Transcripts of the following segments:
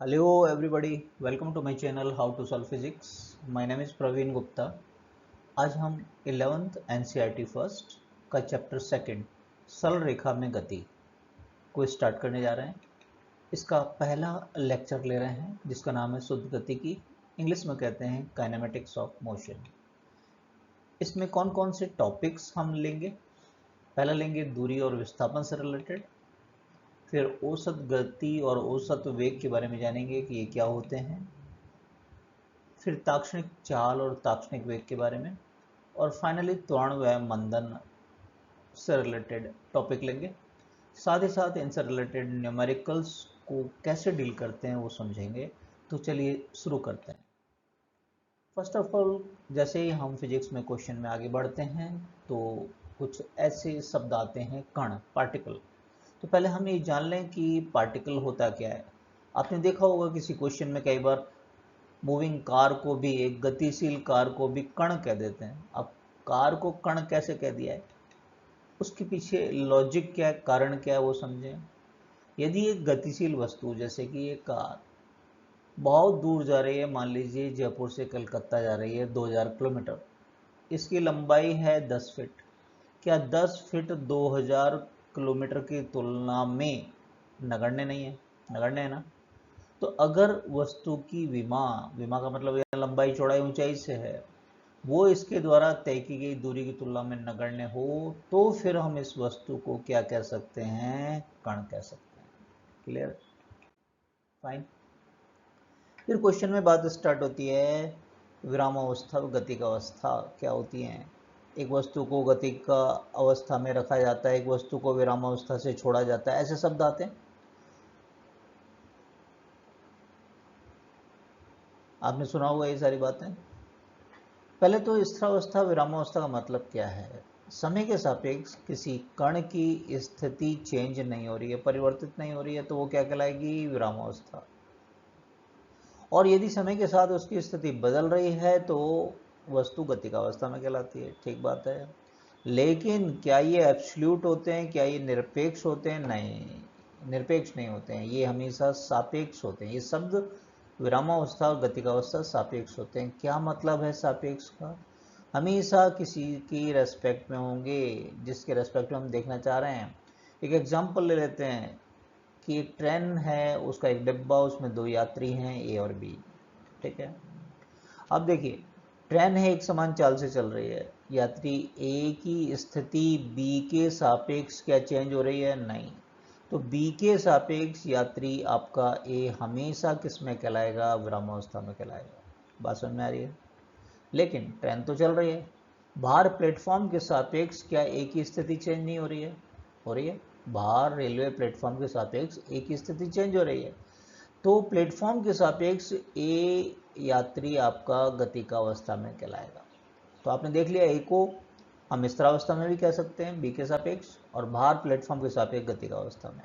Hello everybody, welcome to my channel How to Solve Physics. My name is Praveen Gupta. आज हम 11th NCERT first का chapter second सरल रेखा में गति को स्टार्ट करने जा रहे हैं। इसका पहला लेक्चर ले रहे हैं जिसका नाम है शुद्ध गति की, इंग्लिश में कहते हैं काइनेमेटिक्स ऑफ मोशन। इसमें कौन कौन से टॉपिक्स हम लेंगे? पहला लेंगे दूरी और विस्थापन से रिलेटेड, फिर औसत गति और औसत वेग के बारे में जानेंगे कि ये क्या होते हैं, फिर ताक्षणिक चाल और ताक्षणिक वेग के बारे में, और फाइनली त्वरण व मंदन से रिलेटेड टॉपिक लेंगे। साथ ही साथ इनसे रिलेटेड न्यूमेरिकल्स को कैसे डील करते हैं वो समझेंगे। तो चलिए शुरू करते हैं। फर्स्ट ऑफ ऑल, जैसे ही हम फिजिक्स में क्वेश्चन में आगे बढ़ते हैं तो कुछ ऐसे शब्द आते हैं कण, पार्टिकल। तो पहले हम ये जान लें कि पार्टिकल होता क्या है। आपने देखा होगा किसी क्वेश्चन में कई बार मूविंग कार को भी, एक गतिशील कार को भी कण कह देते हैं। अब कार को कण कैसे कह दिया है, उसके पीछे लॉजिक क्या है, कारण क्या है वो समझें। यदि एक गतिशील वस्तु जैसे कि ये कार बहुत दूर जा रही है, मान लीजिए जयपुर से कलकत्ता जा रही है 2000 किलोमीटर, इसकी लंबाई है 10 फीट। क्या 10 फीट 2000 किलोमीटर की तुलना में नगण्य नहीं है? नगण्य है ना। तो अगर वस्तु की विमा, विमा का मतलब यह लंबाई चौड़ाई ऊंचाई से है, वो इसके द्वारा तय की गई दूरी की तुलना में नगण्य हो, तो फिर हम इस वस्तु को क्या कह सकते हैं? कण कह सकते हैं। क्लियर? फाइन। फिर क्वेश्चन में बात स्टार्ट होती है विरामावस्था व गति का अवस्था क्या होती है। एक वस्तु को गति का अवस्था में रखा जाता है, एक वस्तु को विरामावस्था से छोड़ा जाता है, ऐसे शब्द आते हैं। आपने सुना होगा ये सारी बातें। पहले तो स्थिरावस्था विरामावस्था का मतलब क्या है? समय के सापेक्ष किसी कण की स्थिति चेंज नहीं हो रही है, परिवर्तित नहीं हो रही है, तो वो क्या कहलाएगी? विरामावस्था। और यदि समय के साथ उसकी स्थिति बदल रही है तो वस्तु गतिका अवस्था में कहलाती है। ठीक बात है। लेकिन क्या ये एब्सोल्यूट होते हैं? क्या ये निरपेक्ष होते हैं? नहीं, निरपेक्ष नहीं होते हैं, ये हमेशा सापेक्ष होते हैं। ये शब्द विरामावस्था और गतिकावस्था सापेक्ष होते हैं। क्या मतलब है सापेक्ष का? हमेशा किसी की रेस्पेक्ट में होंगे जिसके रेस्पेक्ट में हम देखना चाह रहे हैं। एक एग्जांपल ले लेते हैं कि एक ट्रेन है, उसका एक डिब्बा, उसमें दो यात्री हैं ए और बी। ठीक है। अब देखिए, ट्रेन है एक समान चाल से चल रही है, यात्री ए की स्थिति बी के सापेक्ष क्या चेंज हो रही है? नहीं। तो बी के सापेक्ष यात्री आपका ए हमेशा किस में कहलाएगा? विरामावस्था में कहलाएगा। बात समझ में आ रही है? लेकिन ट्रेन तो चल रही है, बाहर प्लेटफॉर्म के सापेक्ष क्या ए की स्थिति चेंज नहीं हो रही है? हो रही है। बाहर रेलवे प्लेटफॉर्म के सापेक्ष ए की स्थिति चेंज हो रही है। तो प्लेटफॉर्म के सापेक्ष ए यात्री आपका गतिका अवस्था में कहलाएगा। तो आपने देख लिया, ए को हम स्थिरावस्था में भी कह सकते हैं बी के सापेक्ष, और बाहर प्लेटफॉर्म के सापेक्ष गतिका अवस्था में।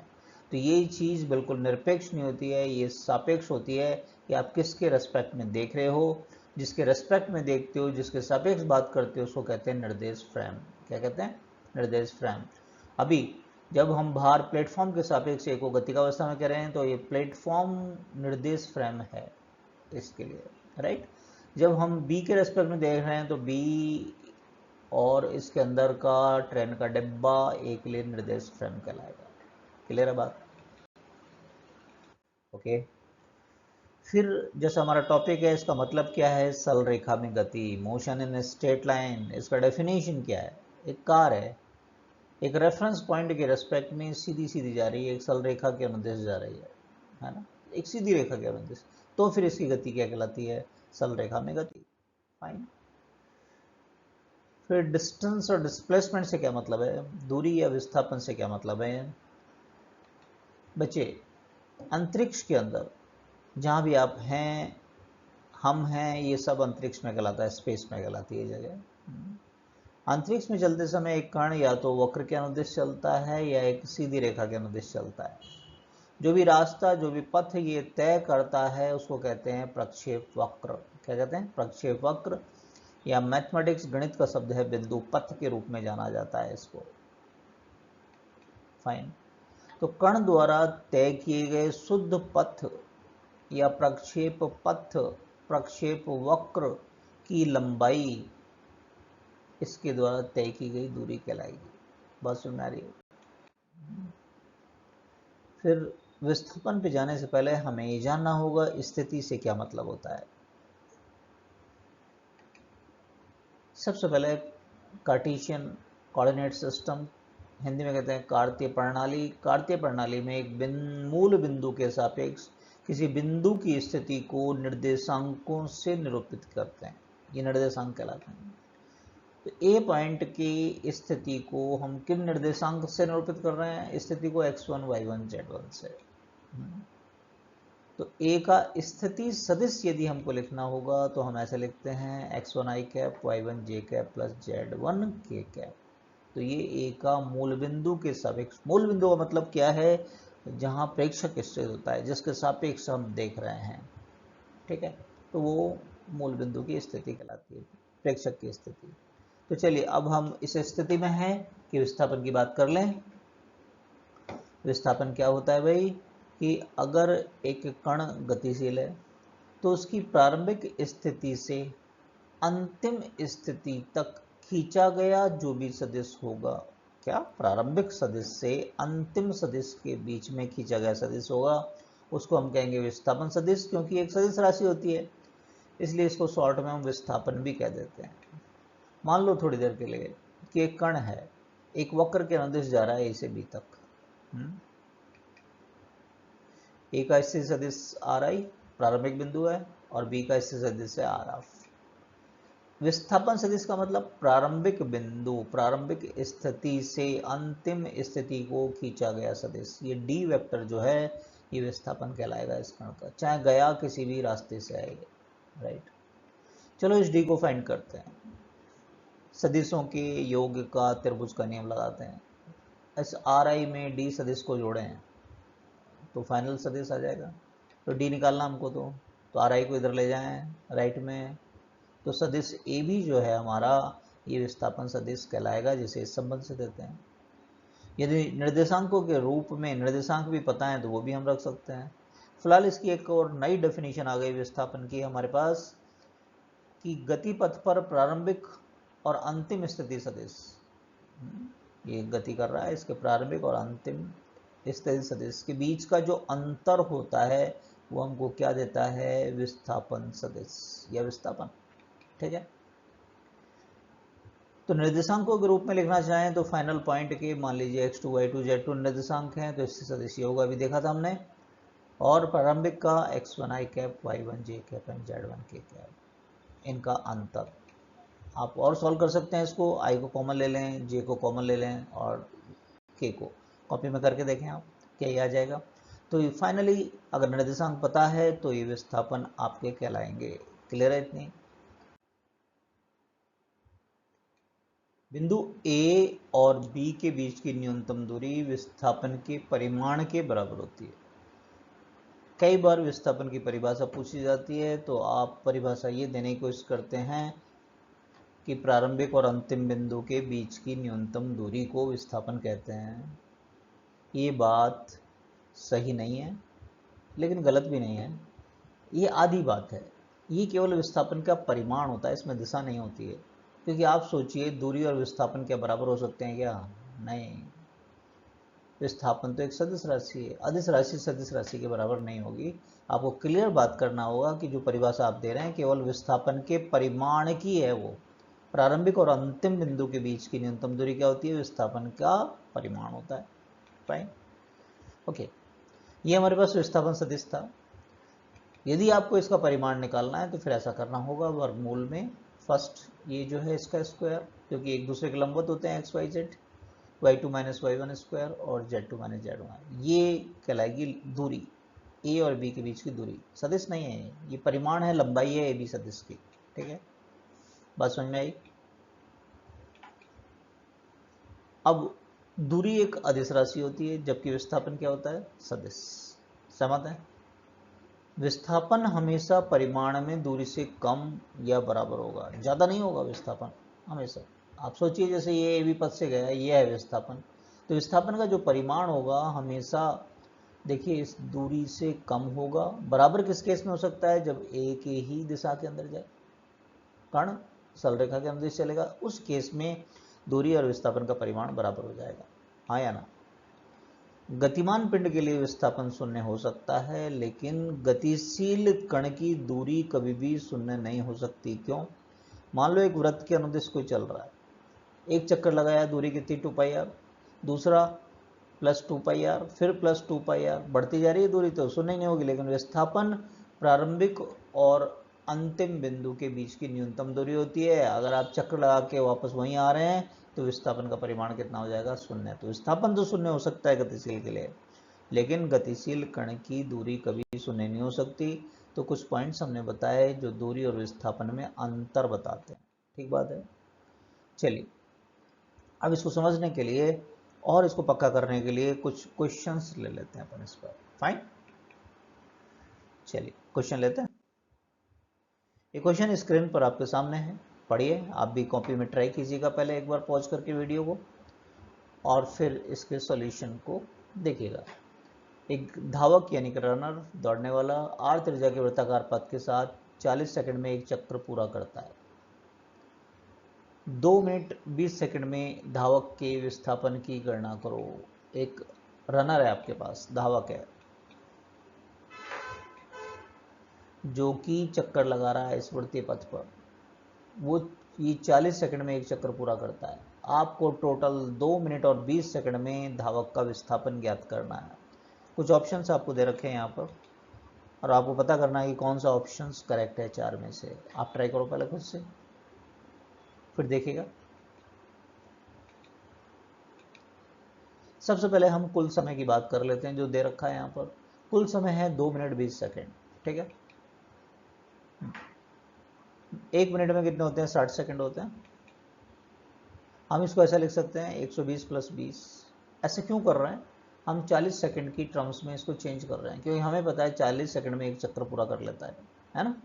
तो ये चीज़ बिल्कुल निरपेक्ष नहीं होती है, ये सापेक्ष होती है कि आप किसके रेस्पेक्ट में देख रहे हो। जिसके रेस्पेक्ट में देखते हो, जिसके सापेक्ष बात करते हो, उसको कहते हैं निर्देश फ्रेम। क्या कहते हैं? निर्देश फ्रेम। अभी जब हम बाहर प्लेटफॉर्म के सापेक्ष ए को गतिका अवस्था में कह रहे हैं तो ये प्लेटफॉर्म निर्देश फ्रेम है इसके लिए, राइट। जब हम बी के रेस्पेक्ट में देख रहे हैं तो बी और इसके अंदर का ट्रेन का डिब्बा ए के लिए निर्देश फ्रेम कहलाएगा। क्लियर है बात? ओके। फिर जैसा हमारा टॉपिक है, इसका मतलब क्या है? सरल रेखा में गति, मोशन इन स्ट्रेट लाइन। इसका डेफिनेशन क्या है? एक कार है, एक रेफरेंस पॉइंट के रेस्पेक्ट में सीधी सीधी जा रही है, एक सरल रेखा के अनुदेश जा रही है ना, एक सीधी रेखा के अनुदेश। तो फिर इसकी गति क्या कहलाती है? सरल रेखा में गति। फाइन। फिर डिस्टेंस और डिस्प्लेसमेंट से क्या मतलब है? दूरी या विस्थापन से क्या मतलब है? बच्चे, अंतरिक्ष के अंदर जहाँ भी आप हैं, हम हैं, ये सब अंतरिक्ष में कहलाता है, स्पेस में कहलाती है जगह। अंतरिक्ष में चलते समय एक कण या तो वक्र के अनुदिश चलता है या एक सीधी रेखा के अनुदिश चलता है। जो भी रास्ता, जो भी पथ ये तय करता है उसको कहते हैं प्रक्षेप वक्र। क्या कहते हैं? प्रक्षेप वक्र, या मैथमेटिक्स गणित का शब्द है बिंदु पथ के रूप में जाना जाता है इसको। फाइन। तो कण द्वारा तय किए गए शुद्ध पथ या प्रक्षेप पथ, प्रक्षेप वक्र की लंबाई इसके द्वारा तय की गई दूरी कहलाएगी। बात सुन में आ रही है? फिर विस्थापन पे जाने से पहले हमें ये जानना होगा स्थिति से क्या मतलब होता है। सबसे पहले कार्टेशियन कोऑर्डिनेट सिस्टम, हिंदी में कहते हैं कार्तीय प्रणाली। कार्तीय प्रणाली में एक मूल बिंदु के सापेक्ष किसी बिंदु की स्थिति को निर्देशांकों से निरूपित करते हैं, ये निर्देशांक कहलाते हैं। तो ए पॉइंट की स्थिति को हम किन निर्देशांक से निरूपित कर रहे हैं? स्थिति को x1 y1 z1 से। तो ए का स्थिति सदिश यदि हमको लिखना होगा तो हम ऐसे लिखते हैं x1 i cap y1 j cap plus z1 k cap. तो ये ए का मूल बिंदु के सापेक्ष, मूल बिंदु का मतलब क्या है? जहां प्रेक्षक स्थित होता है, जिसके सापेक्ष हम देख रहे हैं, ठीक है, तो वो मूल बिंदु की स्थिति कहलाती है, प्रेक्षक की स्थिति। तो चलिए अब हम इस स्थिति में हैं कि विस्थापन की बात कर लें। विस्थापन क्या होता है भाई? कि अगर एक कण गतिशील है तो उसकी प्रारंभिक स्थिति से अंतिम स्थिति तक खींचा गया जो भी सदिश होगा, क्या प्रारंभिक सदिश से अंतिम सदिश के बीच में खींचा गया सदिश होगा, उसको हम कहेंगे विस्थापन सदिश, क्योंकि एक सदिश राशि होती है, इसलिए इसको शॉर्ट में हम विस्थापन भी कह देते हैं। मान लो थोड़ी देर के लिए कि एक कण है, एक वक्र के अनुदिश जा रहा है ए से बी तक। ए का स्थिति सदिश आर आई प्रारंभिक बिंदु है और बी का स्थिति सदिश है आर एफ। विस्थापन सदिश का मतलब प्रारंभिक बिंदु, प्रारंभिक स्थिति से अंतिम स्थिति को खींचा गया सदिश। ये डी वेक्टर जो है ये विस्थापन कहलाएगा इस कण का, चाहे गया किसी भी रास्ते से आएगा, राइट। चलो इस डी को फाइंड करते हैं। सदिशों के योग का त्रिभुज का नियम लगाते हैं। इस आर आई में डी सदिश को जोड़े हैं तो फाइनल सदिश आ जाएगा। तो डी निकालना हमको, तो आर आई को इधर ले जाएं राइट में, तो सदिश ए भी जो है हमारा ये विस्थापन सदिश कहलाएगा, जिसे इस संबंध से देते हैं। यदि निर्देशांकों के रूप में निर्देशांक भी पता है तो वो भी हम रख सकते हैं। फिलहाल इसकी एक और नई डेफिनेशन आ गई विस्थापन की हमारे पास, कि गति पथ पर प्रारंभिक और अंतिम स्थिति सदिश, ये गति कर रहा है, इसके प्रारंभिक और अंतिम स्थिति सदिश के बीच का जो अंतर होता है वो हमको क्या देता है? विस्थापन सदिश या विस्थापन, ठीक है। तो निर्देशांकों के रूप में लिखना चाहें तो फाइनल पॉइंट के मान लीजिए x2 y2 z2 निर्देशांक हैं, तो इससे सदिश होगा, अभी देखा था हमने। और प्रारंभिक का x1 i cap y1 j cap and z1 k cap, इनका अंतर आप और सॉल्व कर सकते हैं। इसको i को कॉमन ले लें, j को कॉमन ले लें और k को कॉपी में करके देखें आप, क्या ये आ जाएगा। तो ये फाइनली अगर निर्देशांक पता है तो ये विस्थापन आपके कहलाएंगे। क्लियर है इतनी? बिंदु ए और बी के बीच की न्यूनतम दूरी विस्थापन के परिमाण के बराबर होती है। कई बार विस्थापन की परिभाषा पूछी जाती है तो आप परिभाषा ये देने की कोशिश करते हैं कि प्रारंभिक और अंतिम बिंदु के बीच की न्यूनतम दूरी को विस्थापन कहते हैं। ये बात सही नहीं है लेकिन गलत भी नहीं है, ये आधी बात है। ये केवल विस्थापन का परिमाण होता है, इसमें दिशा नहीं होती है। क्योंकि आप सोचिए दूरी और विस्थापन क्या बराबर हो सकते हैं क्या? नहीं, विस्थापन तो एक सदिश राशि है, अदिश राशि सदिश राशि के बराबर नहीं होगी। आपको क्लियर बात करना होगा कि जो परिभाषा आप दे रहे हैं केवल विस्थापन के परिमाण की है, वो प्रारंभिक और अंतिम बिंदु के बीच की न्यूनतम दूरी क्या होती है? विस्थापन का परिमाण होता है, फाइन। ओके, ये हमारे पास विस्थापन सदिश था। यदि आपको इसका परिमाण निकालना है तो फिर ऐसा करना होगा, वर्गमूल में फर्स्ट ये जो है इसका स्क्वायर, क्योंकि एक दूसरे के लंबवत होते हैं X Y Z, y2 minus y1 square और z2 माइनस z1, ये कहलाएगी दूरी, ए और बी के बीच की दूरी। सदिश नहीं है ये परिमाण है, लंबाई है ए बी सदिश की, ठीक है। बात समझ में आई? अब दूरी एक अदिश राशि होती है जबकि विस्थापन क्या होता है? सदिश। सहमत है? विस्थापन हमेशा परिमाण में दूरी से कम या बराबर होगा, ज़्यादा नहीं होगा विस्थापन हमेशा। आप सोचिए जैसे ये ए बी पथ से गया, ये है विस्थापन, तो विस्थापन का जो परिमाण होगा हमेशा देखिए इस दूरी से कम होगा। बराबर किस केस में हो सकता है? जब एक ही दिशा के अंदर जाए, कण सरल रेखा के अंदर चलेगा, उस केस में दूरी और विस्थापन का परिमाण बराबर हो जाएगा। हाँ या ना? गतिमान पिंड के लिए विस्थापन शून्य हो सकता है, लेकिन गतिशील कण की दूरी कभी भी शून्य नहीं हो सकती। क्यों? मान लो एक वृत्त के अनुदिश कोई चल रहा है, एक चक्कर लगाया, दूरी कितनी 2πr, दूसरा +2πr, फिर +2πr, बढ़ती जा रही है दूरी तो शून्य नहीं होगी, लेकिन विस्थापन प्रारंभिक और अंतिम बिंदु के बीच की न्यूनतम दूरी होती है। अगर आप चक्र लगा के वापस वहीं आ रहे हैं तो विस्थापन का परिमाण कितना हो जाएगा? शून्य। तो विस्थापन तो शून्य हो सकता है गतिशील के लिए, लेकिन गतिशील कण की दूरी कभी शून्य नहीं हो सकती। तो कुछ पॉइंट्स हमने बताए जो दूरी और विस्थापन में अंतर बताते हैं। ठीक बात है। चलिए अब इसको समझने के लिए और इसको पक्का करने के लिए कुछ क्वेश्चंस ले लेते हैं अपन इस पर। फाइन, चलिए क्वेश्चन लेते हैं। ये क्वेश्चन स्क्रीन पर आपके सामने है, पढ़िए। आप भी कॉपी में ट्राई कीजिएगा पहले एक बार पॉज करके वीडियो को, और फिर इसके सॉल्यूशन को देखिएगा। एक धावक यानी कि रनर, दौड़ने वाला, r त्रिज्या के वृत्ताकार पथ के साथ 40 सेकंड में एक चक्र पूरा करता है। 2 मिनट 20 सेकंड में धावक के विस्थापन की गणना करो। एक रनर है आपके पास, धावक है, जो कि चक्कर लगा रहा है इस वृत्तीय पथ पर। वो ये 40 सेकंड में एक चक्कर पूरा करता है। आपको टोटल 2 मिनट और 20 सेकंड में धावक का विस्थापन ज्ञात करना है। कुछ ऑप्शंस आपको दे रखे हैं यहाँ पर, और आपको पता करना है कि कौन सा ऑप्शंस करेक्ट है 4 में से। आप ट्राई करो पहले खुद से, फिर देखिएगा। सबसे पहले हम कुल समय की बात कर लेते हैं जो दे रखा है यहाँ पर। कुल समय है 2 मिनट 20 सेकंड। ठीक है, 1 मिनट में कितने होते हैं? 60 सेकंड होते हैं। हम इसको ऐसा लिख सकते हैं 120 + 20। ऐसे क्यों कर रहे हैं? हम 40 सेकंड की टर्म्स में इसको चेंज कर रहे हैं, क्योंकि हमें पता है 40 सेकंड में एक चक्र पूरा कर लेता है ना।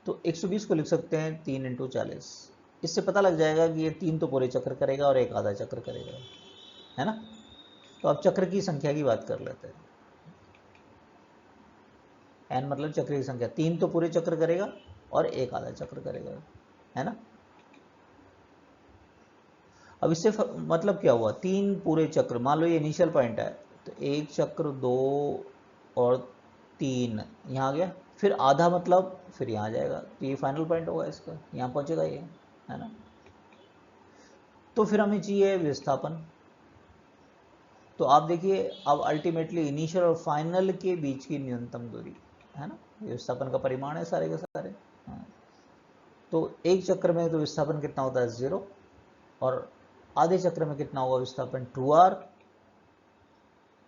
तो 120 को लिख सकते हैं 3 × 40। इससे पता लग जाएगा कि ये 3 तो पूरे चक्र करेगा और एक आधा चक्र करेगा, है ना। तो अब चक्र की संख्या की बात कर लेते हैं। n मतलब चक्र की संख्या, 3 तो पूरे चक्र करेगा और एक आधा चक्र करेगा, है ना। अब इससे मतलब क्या हुआ? 3 पूरे चक्र, मान लो ये इनिशियल पॉइंट है, तो 1 चक्र, 2 और 3 यहाँ आ गया, फिर आधा मतलब फिर यहाँ आ जाएगा, तो ये फाइनल पॉइंट होगा इसका, यहाँ पहुँचेगा ये, है ना। तो फिर हमें चाहिए विस्थापन। तो आप देखिए अब अल्टीमेटली इनिशियल और फाइनल के बीच की न्यूनतम दूरी, है ना, ये विस्थापन का परिमाण है सारे के सारे। हाँ। तो एक चक्र में तो विस्थापन कितना होता है? 0, और आधे चक्र में कितना होगा विस्थापन? 2r।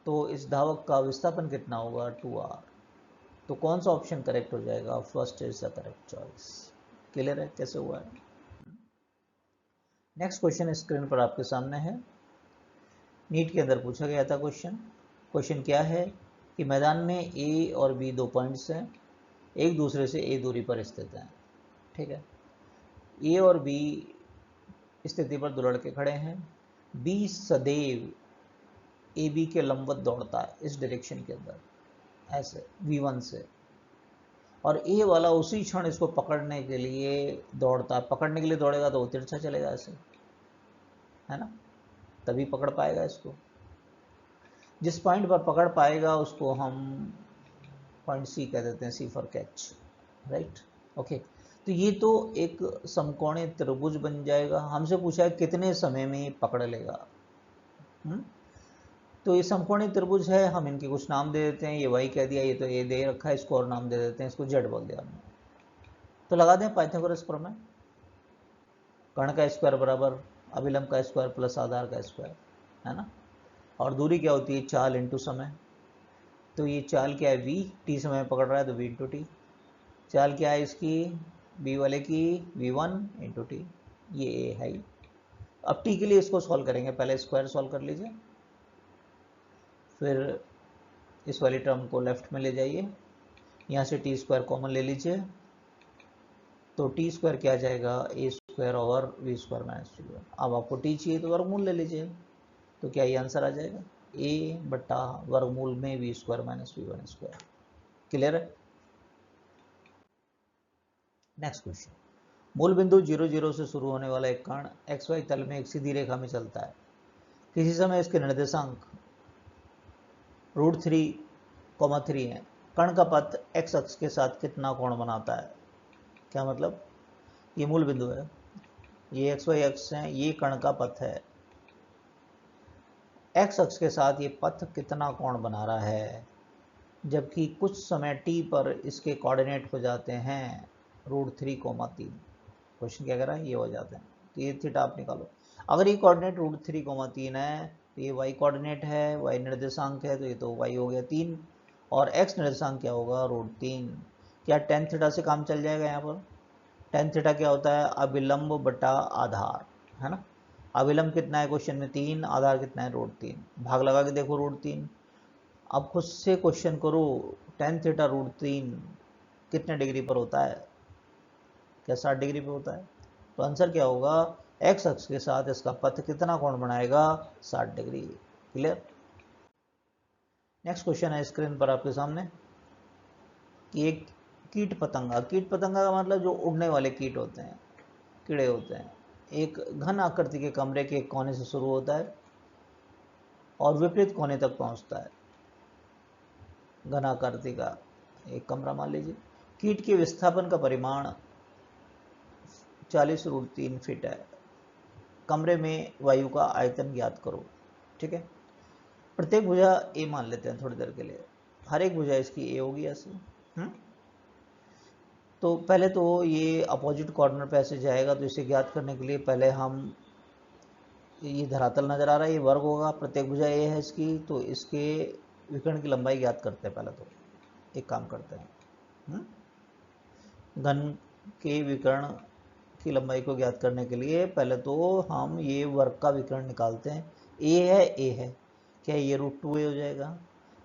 तो इस धावक का विस्थापन कितना होगा? 2r। तो कौन सा ऑप्शन करेक्ट हो जाएगा? First is the correct choice. Clear है कैसे हुआ है? नेक्स्ट क्वेश्चन स्क्रीन पर आपके सामने है, नीट के अंदर पूछा गया था क्वेश्चन। क्वेश्चन क्या है कि मैदान में ए और बी 2 पॉइंट्स हैं, एक दूसरे से ए दूरी पर स्थित हैं। ठीक है, ए और बी स्थिति पर 2 लड़के खड़े हैं। बी सदैव ए बी के लंबवत दौड़ता है इस डायरेक्शन के अंदर, ऐसे V1 से, और ए वाला उसी क्षण इसको पकड़ने के लिए दौड़ता है। पकड़ने के लिए दौड़ेगा तो वो तिरछा चलेगा ऐसे, है ना, तभी पकड़ पाएगा इसको। जिस पॉइंट पर पकड़ पाएगा उसको हम पॉइंट सी कह देते हैं, सी फॉर कैच, राइट। ओके, तो ये तो एक समकोणीय त्रिभुज बन जाएगा। हमसे पूछा है कितने समय में पकड़ लेगा। तो ये समकोणीय त्रिभुज है, हम इनके कुछ नाम दे देते हैं। ये वाई कह दिया, ये तो ए दे रखा है, इसको और नाम दे देते हैं, इसको जेड बोल दिया हमने। तो लगा दें पाइथागोरस प्रमेय, कर्ण का स्क्वायर बराबर अभिलंब का स्क्वायर प्लस आधार का स्क्वायर, है ना। और दूरी क्या होती है? चाल इंटू समय। तो ये चाल क्या है? वी, टी समय पकड़ रहा है तो वी इंटू टी। चाल क्या है इसकी? बी वाले की v1 इंटू टी, ये ए है। अब टी के लिए इसको सॉल्व करेंगे, पहले स्क्वायर सॉल्व कर लीजिए, फिर इस वाली टर्म को लेफ्ट में ले जाइए, यहाँ से टी स्क्वायर कॉमन ले लीजिए, तो टी स्क्वायर क्या आ जाएगा? A square over v square minus t. अब आपको टी चाहिए तो वर्गमूल ले लीजिए, तो क्या ये आंसर आ जाएगा? ए बटा वर्गमूल में V square minus V one square. Clear है? नेक्स्ट क्वेश्चन, मूल बिंदु 0 0 से शुरू होने वाला एक कण एक्स वाई तल में एक सीधी रेखा में चलता है। किसी समय इसके निर्देशांक √3, 3 है। कण का पथ एक्स अक्ष के साथ कितना कोण बनाता है? क्या मतलब, ये मूल बिंदु है, ये एक्स वाई अक्ष है, ये कण का पथ है, एक्स अक्ष के साथ ये पथ कितना कोण बना रहा है, जबकि कुछ समय t पर इसके कोऑर्डिनेट हो जाते हैं √3, 3। क्वेश्चन क्या कह रहा है, ये हो जाते हैं, तो ये थीटा आप निकालो। अगर ये कोऑर्डिनेट √3, 3 है तो ये y कोऑर्डिनेट है, y निर्देशांक है, तो ये तो y हो गया 3, और x निर्देशांक क्या होगा, √3। क्या tan थीटा से काम चल जाएगा? यहाँ पर tan थीटा क्या होता है, अभिलंब बटा आधार, है ना। अभिलंब कितना है क्वेश्चन में 3, आधार कितना है √3, भाग लगा के देखो √3। अब खुद से क्वेश्चन करो, tan थीटा √3 कितने डिग्री पर होता है? क्या 60 डिग्री पर होता है? तो आंसर क्या होगा, एक्स अक्ष के साथ इसका पथ कितना कोण बनाएगा, 60 डिग्री। क्लियर? नेक्स्ट क्वेश्चन है स्क्रीन पर आपके सामने कि एक कीट पतंगा, कीट पतंगा का मतलब जो उड़ने वाले कीट होते हैं, कीड़े होते हैं, एक घन आकृति के कमरे के एक कोने से शुरू होता है और विपरीत कोने तक पहुंचता है। घन आकृति का एक कमरा मान लीजिए, कीट के विस्थापन का परिमाण 40√3 फीट है। कमरे में वायु का आयतन ज्ञात करो। ठीक है, प्रत्येक भुजा ए मान लेते हैं थोड़ी देर के लिए, हर एक भुजा इसकी ए होगी ऐसे। तो पहले तो ये अपोजिट कॉर्नर पे ऐसे जाएगा, तो इसे ज्ञात करने के लिए पहले हम, ये धरातल नजर आ रहा है, ये वर्ग होगा, प्रत्येक भुजा ए है इसकी, तो इसके विकर्ण की लंबाई ज्ञात करते हैं। पहले तो एक काम करते हैं, घन के विकर्ण की लंबाई को ज्ञात करने के लिए पहले तो हम ये वर्ग का विकर्ण निकालते हैं। ए है, क्या ये √2a हो जाएगा।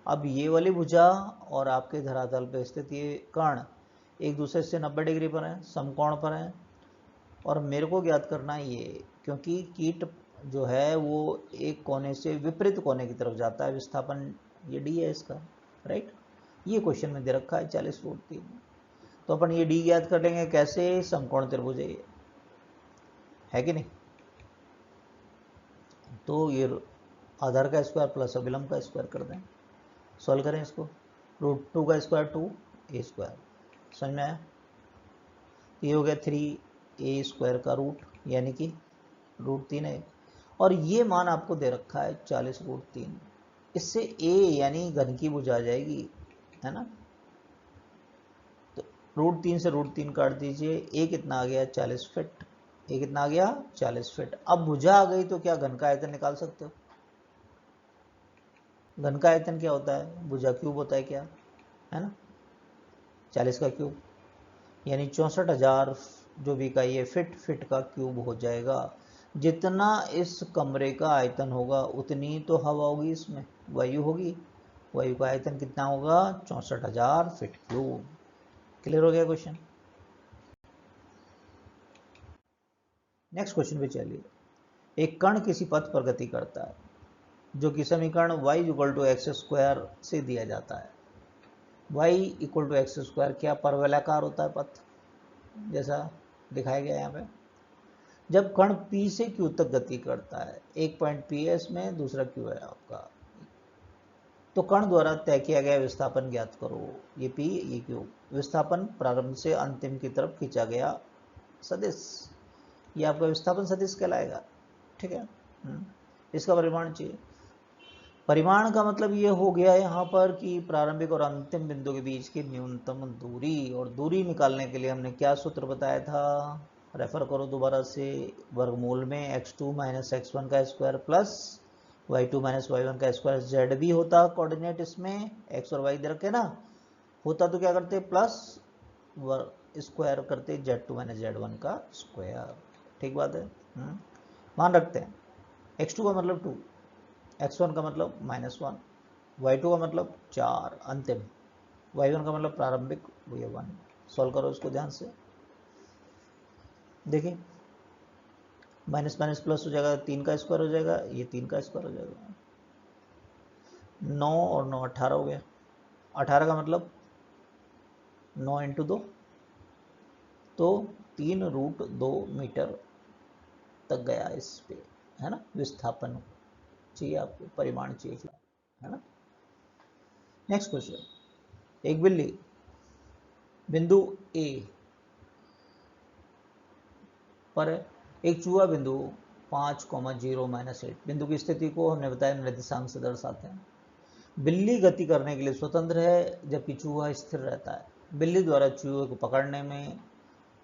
अब ये वाली भुजा और आपके धरातल पर स्थित ये कर्ण एक दूसरे से 90 डिग्री पर हैं, समकोण पर हैं, और मेरे को ज्ञात करना है ये, क्योंकि कीट जो है वो एक कोने से विपरीत कोने की तरफ जाता है, विस्थापन ये डी है इसका, राइट। ये क्वेश्चन में दे रखा है 40√3, तो अपन ये डी ज्ञात कर लेंगे कैसे, समकोण त्रिभुज है कि नहीं। तो ये आधार का स्क्वायर प्लस अभिलंब का स्क्वायर कर दें, सॉल्व करें इसको, √2 का स्क्वायर 2a स्क्वायर, समझ में आया। ये हो गया 3a स्क्वायर का रूट, यानी कि √3 है, और ये मान आपको दे रखा है 40√3। इससे a यानी घन की भुजा आ जाएगी, है ना। तो √3 से √3 काट दीजिए, a कितना आ गया 40 फीट, a कितना आ गया 40 फीट। अब भुजा आ गई तो क्या घन का आयतन निकाल सकते हो। घन का आयतन क्या होता है, भुजा क्यूब होता है, क्या है ना, 40 का क्यूब, यानी 64,000 जो भी इकाई है फिट का क्यूब हो जाएगा। जितना इस कमरे का आयतन होगा उतनी तो हवा होगी, इसमें वायु होगी, वायु का आयतन कितना होगा 64,000 फीट क्यूब। क्लियर हो गया क्वेश्चन। नेक्स्ट क्वेश्चन पे चलिए, एक कण किसी पथ पर गति करता है जो कि समीकरण y=x² से दिया जाता है। y=x², क्या परवलयाकार होता है पथ, जैसा दिखाया गया यहाँ पे। जब कण P से Q तक गति करता है, एक पॉइंट P है इसमें, दूसरा Q है आपका, तो कण द्वारा तय किया गया विस्थापन ज्ञात करो। ये P, ये Q, विस्थापन प्रारंभ से अंतिम की तरफ खींचा गया सदिश, ये आपका विस्थापन सदिश कहलाएगा। ठीक है, इसका परिमाण चाहिए। परिमाण का मतलब ये हो गया यहाँ पर कि प्रारंभिक और अंतिम बिंदु के बीच की न्यूनतम दूरी, और दूरी निकालने के लिए हमने क्या सूत्र बताया था, रेफर करो दोबारा से, वर्गमूल में x2 - x1 का स्क्वायर प्लस y2 - y1 का स्क्वायर। z भी होता कोऑर्डिनेट इसमें, x और y दे रखे ना, होता तो क्या करते प्लस स्क्वायर करते z2 - z1 का स्क्वायर। ठीक बात है, मान रखते हैं। x2 का मतलब 2, x1 का मतलब -1, y2 का मतलब 4 अंतिम, y1 का मतलब प्रारंभिक, ये 1। सॉल्व करो इसको ध्यान से, देखिए माइनस माइनस प्लस हो जाएगा, 3 का स्क्वायर हो जाएगा, ये 3 का स्क्वायर हो जाएगा। 9 और 9 18 हो गया। 18 का मतलब 9 इंटू 2, तो 3√2 मीटर तक गया इस पे, है ना। विस्थापन चाहिए आपको, परिमाण चाहिए, है ना। नेक्स्ट क्वेश्चन, एक बिल्ली बिंदु ए पर एक चूहा बिंदु 5,0 - बिंदु की स्थिति को हमने बताया निर्देशांक से दर्शाते हैं। बिल्ली गति करने के लिए स्वतंत्र है जबकि चूहा स्थिर रहता है। बिल्ली द्वारा चूहे को पकड़ने में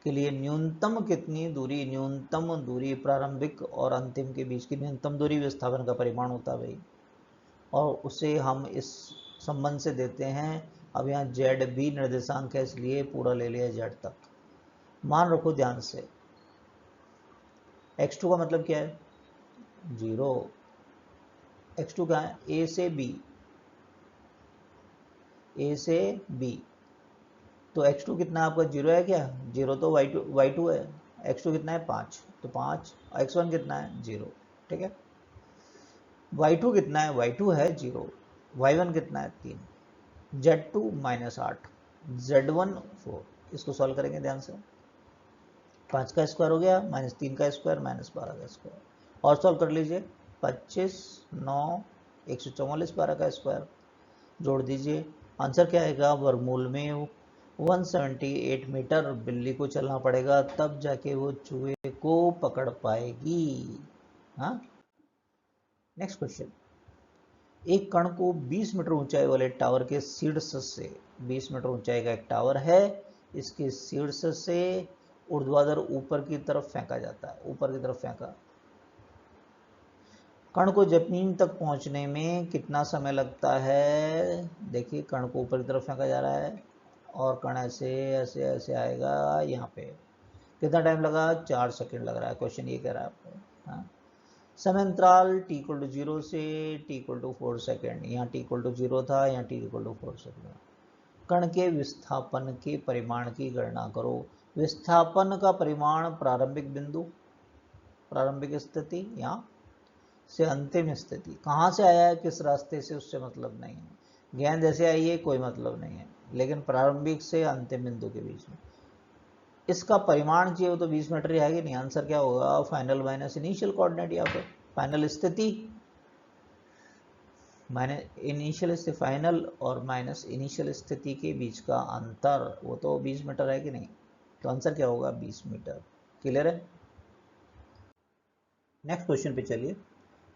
के लिए न्यूनतम कितनी दूरी, न्यूनतम दूरी प्रारंभिक और अंतिम के बीच की न्यूनतम दूरी विस्थापन का परिमाण होता है भाई, और उसे हम इस संबंध से देते हैं। अब यहाँ जेड भी निर्देशांक है इसलिए पूरा ले लिया जेड तक। मान रखो ध्यान से, x2 का मतलब क्या है, 0। x2 क्या है, a से b, a से b, तो x2 कितना आपका 0 है क्या, 0 तो y2 है। x2 कितना है 5, तो 5, x1 कितना है 0, ठीक है। y2 कितना है, y2 है 0, y1 कितना है 3, z2 -8, z1 4। इसको सॉल्व करेंगे ध्यान से, 5 का स्क्वायर हो गया -3 का स्क्वायर -12 का स्क्वायर, और सॉल्व कर लीजिए। 25 9 144, 12 का स्क्वायर जोड़ दीजिए, आंसर क्या आएगा, वर्गमूल में 178 मीटर बिल्ली को चलना पड़ेगा तब जाके वो चूहे को पकड़ पाएगी। हाँ, नेक्स्ट क्वेश्चन, एक कण को 20 मीटर ऊंचाई वाले टावर के शीर्ष से, 20 मीटर ऊंचाई का एक टावर है, इसके शीर्ष से ऊर्ध्वाधर ऊपर की तरफ फेंका जाता है, ऊपर की तरफ फेंका। कण को जमीन तक पहुंचने में कितना समय लगता है, देखिए कण को ऊपर की तरफ फेंका जा रहा है और कण ऐसे ऐसे ऐसे आएगा यहाँ पे, कितना टाइम लगा, 4 सेकंड लग रहा है। क्वेश्चन ये कह रहा है आपको। हाँ, समय अंतराल t=0 से t=4 सेकेंड, यहाँ t=0 था, यहाँ t=4 सेकेंड। कण के विस्थापन के परिमाण की गणना करो। विस्थापन का परिमाण प्रारंभिक बिंदु, प्रारंभिक स्थिति यहाँ से अंतिम स्थिति, कहाँ से आया है किस रास्ते से उससे मतलब नहीं है, गेंद ऐसे आई है कोई मतलब नहीं है, लेकिन प्रारंभिक से अंतिम बिंदु के बीच में इसका परिमाण चाहिए, तो 20 मीटर ही आएगी। नहीं, आंसर क्या होगा, फाइनल माइनस इनिशियल कोऑर्डिनेट, या फिर फाइनल स्थिति माइनस इनिशियल स्थिति, फाइनल और माइनस इनिशियल स्थिति के बीच का अंतर, वो तो 20 मीटर है कि नहीं, तो आंसर क्या होगा 20 मीटर। क्लियर है। नेक्स्ट क्वेश्चन पे चलिए,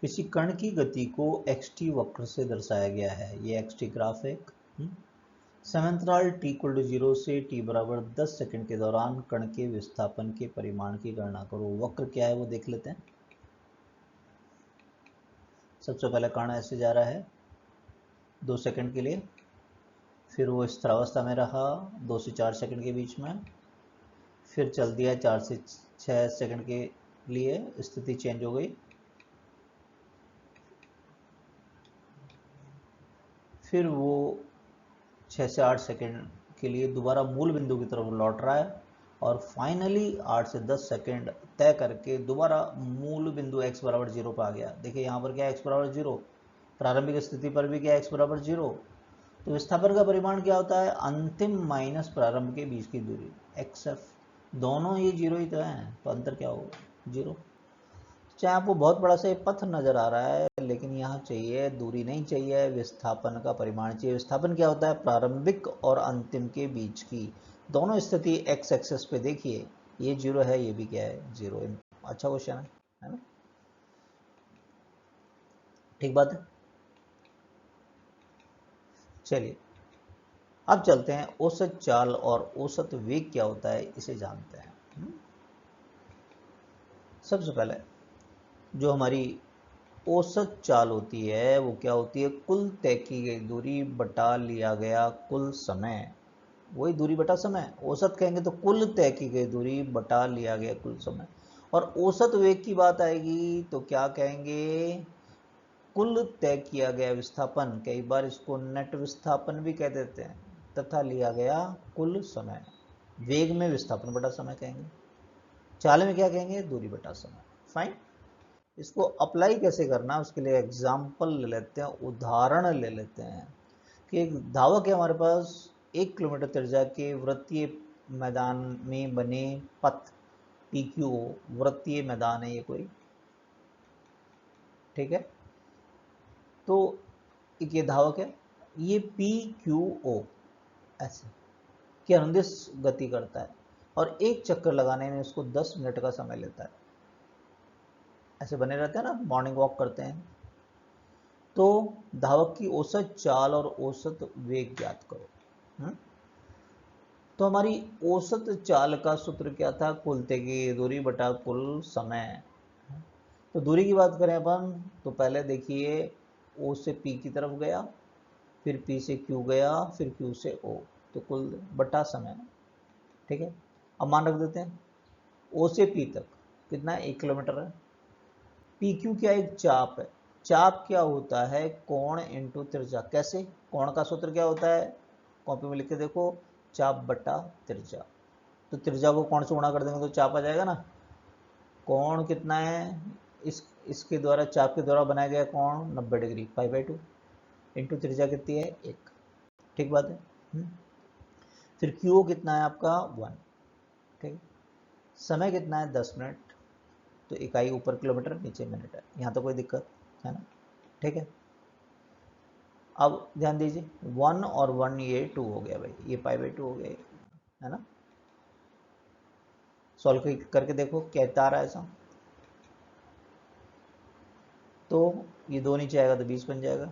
किसी कण की गति को xt वक्र से दर्शाया गया है, ये xt ग्राफ है। समांतराल t=0 से t=10 सेकंड के दौरान कण के विस्थापन के परिमाण की गणना करो। वक्र क्या है वो देख लेते हैं। सबसे पहले कण ऐसे जा रहा है 2 सेकंड के लिए, फिर वो स्थिरावस्था में रहा 2 से 4 सेकंड के बीच में, फिर चल दिया 4 से 6 सेकंड के लिए, स्थिति चेंज हो गई, फिर वो 6 से 8 सेकंड के लिए दोबारा मूल बिंदु की तरफ लौट रहा है, और फाइनली 8 से 10 सेकंड तय करके दोबारा मूल बिंदु x = 0 पर आ गया। देखिए यहाँ पर क्या है, x = 0, प्रारंभिक स्थिति पर भी क्या है, x = 0। तो विस्थापन का परिमाण क्या होता है, अंतिम माइनस प्रारंभ के बीच की दूरी, xf, दोनों ये 0 ही तो है, तो अंतर क्या होगा 0। चाहे आपको बहुत बड़ा सा पथ नजर आ रहा है, लेकिन यहाँ चाहिए दूरी नहीं चाहिए, विस्थापन का परिमाण चाहिए। विस्थापन क्या होता है, प्रारंभिक और अंतिम के बीच की दोनों स्थिति x एक्सेस पे देखिए, ये 0 है, ये भी क्या है 0। अच्छा क्वेश्चन है ना, ठीक बात है। चलिए अब चलते हैं, औसत चाल और औसत वेग क्या होता है इसे जानते हैं। सबसे पहले जो हमारी औसत चाल होती है वो क्या होती है, कुल तय की गई दूरी बटा लिया गया कुल समय, वही दूरी बटा समय। औसत कहेंगे तो कुल तय की गई दूरी बटा लिया गया कुल समय, और औसत वेग की बात आएगी तो क्या कहेंगे, कुल तय किया गया विस्थापन, कई बार इसको नेट विस्थापन भी कह देते हैं, तथा लिया गया कुल समय। वेग में विस्थापन बटा समय कहेंगे, चाल में क्या कहेंगे, दूरी बटा समय। फाइन। इसको अप्लाई कैसे करना है उसके लिए एग्जाम्पल ले लेते हैं, उदाहरण ले लेते हैं कि एक धावक है हमारे पास 1 किलोमीटर त्रिज्या के वृत्तीय मैदान में बने पथ PQ, वृत्तीय मैदान है ये कोई, ठीक है। तो एक ये धावक है, ये PQO ऐसे की अनुदिश गति करता है और एक चक्कर लगाने में उसको 10 मिनट का समय लेता है। ऐसे बने रहते हैं ना, मॉर्निंग वॉक करते हैं। तो धावक की औसत चाल और औसत वेग ज्ञात करो। तो हमारी औसत चाल का सूत्र क्या था, कुल तेगी दूरी बटा कुल समय। तो दूरी की बात करें अपन तो पहले देखिए O से P की तरफ गया, फिर P से Q गया, फिर Q से O, तो कुल बटा समय, ठीक है। अब मान रख देते हैं O से P तक कितना है, 1 किलोमीटर है। PQ क्या, एक चाप है। चाप क्या होता है, कोण इंटू त्रिज्या। कैसे, कोण का सूत्र क्या होता है, कॉपी में लिख के देखो, चाप बटा त्रिज्या। तो त्रिज्या को कोण से गुणा कर देंगे तो चाप आ जाएगा ना। कोण कितना है, इसके द्वारा, चाप के द्वारा बनाया गया कोण 90 डिग्री, π/2 इंटू त्रिज्या कितनी है, 1, ठीक बात है। फिर QO कितना है आपका 1, ठीक। समय कितना है 10 मिनट, तो इकाई ऊपर किलोमीटर नीचे मिनट है, यहाँ तो कोई दिक्कत है ना, ठीक है। अब ध्यान दीजिए 1 और 1 ये 2 हो गया भाई, ये π/2 हो गया है ना। सॉल्व करके देखो क्या आ रहा है ऐसा, तो ये 2 नीचे आएगा तो 20 बन जाएगा।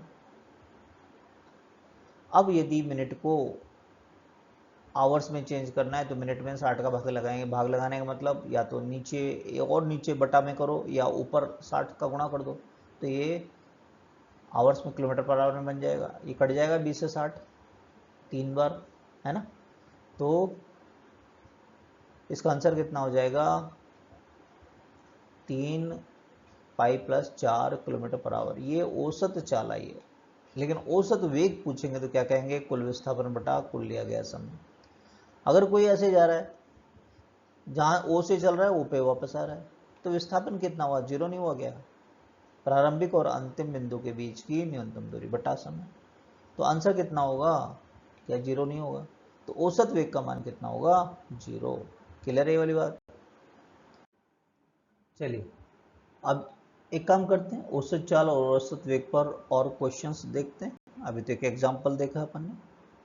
अब यदि मिनट को आवर्स में चेंज करना है तो मिनट में 60 का भाग लगाएंगे। भाग लगाने का मतलब या तो नीचे और नीचे बटा में करो या ऊपर 60 का गुणा कर दो, तो ये आवर्स में किलोमीटर पर आवर में बन जाएगा। ये कट जाएगा 20 से 60 3 बार, है ना। तो इसका आंसर कितना हो जाएगा, 3 pi plus 4 kilometre per hour. ये औसत चाल आई है, लेकिन औसत वेग पूछेंगे तो क्या कहेंगे, कुल विस्थापन बटा कुल लिया गया समय। अगर कोई ऐसे जा रहा है जहाँ O से चल रहा है O पे वापस आ रहा है, तो विस्थापन कितना हुआ, 0 नहीं हुआ क्या, प्रारंभिक और अंतिम बिंदु के बीच की न्यूनतम दूरी बटा समय। तो आंसर कितना होगा, क्या 0 नहीं होगा। तो औसत वेग का मान कितना होगा, 0। क्लियर है ये वाली बात। चलिए अब एक काम करते हैं, औसत चाल और औसत वेग पर और क्वेश्चंस देखते हैं। अभी तो एक एग्जांपल देखा अपन ने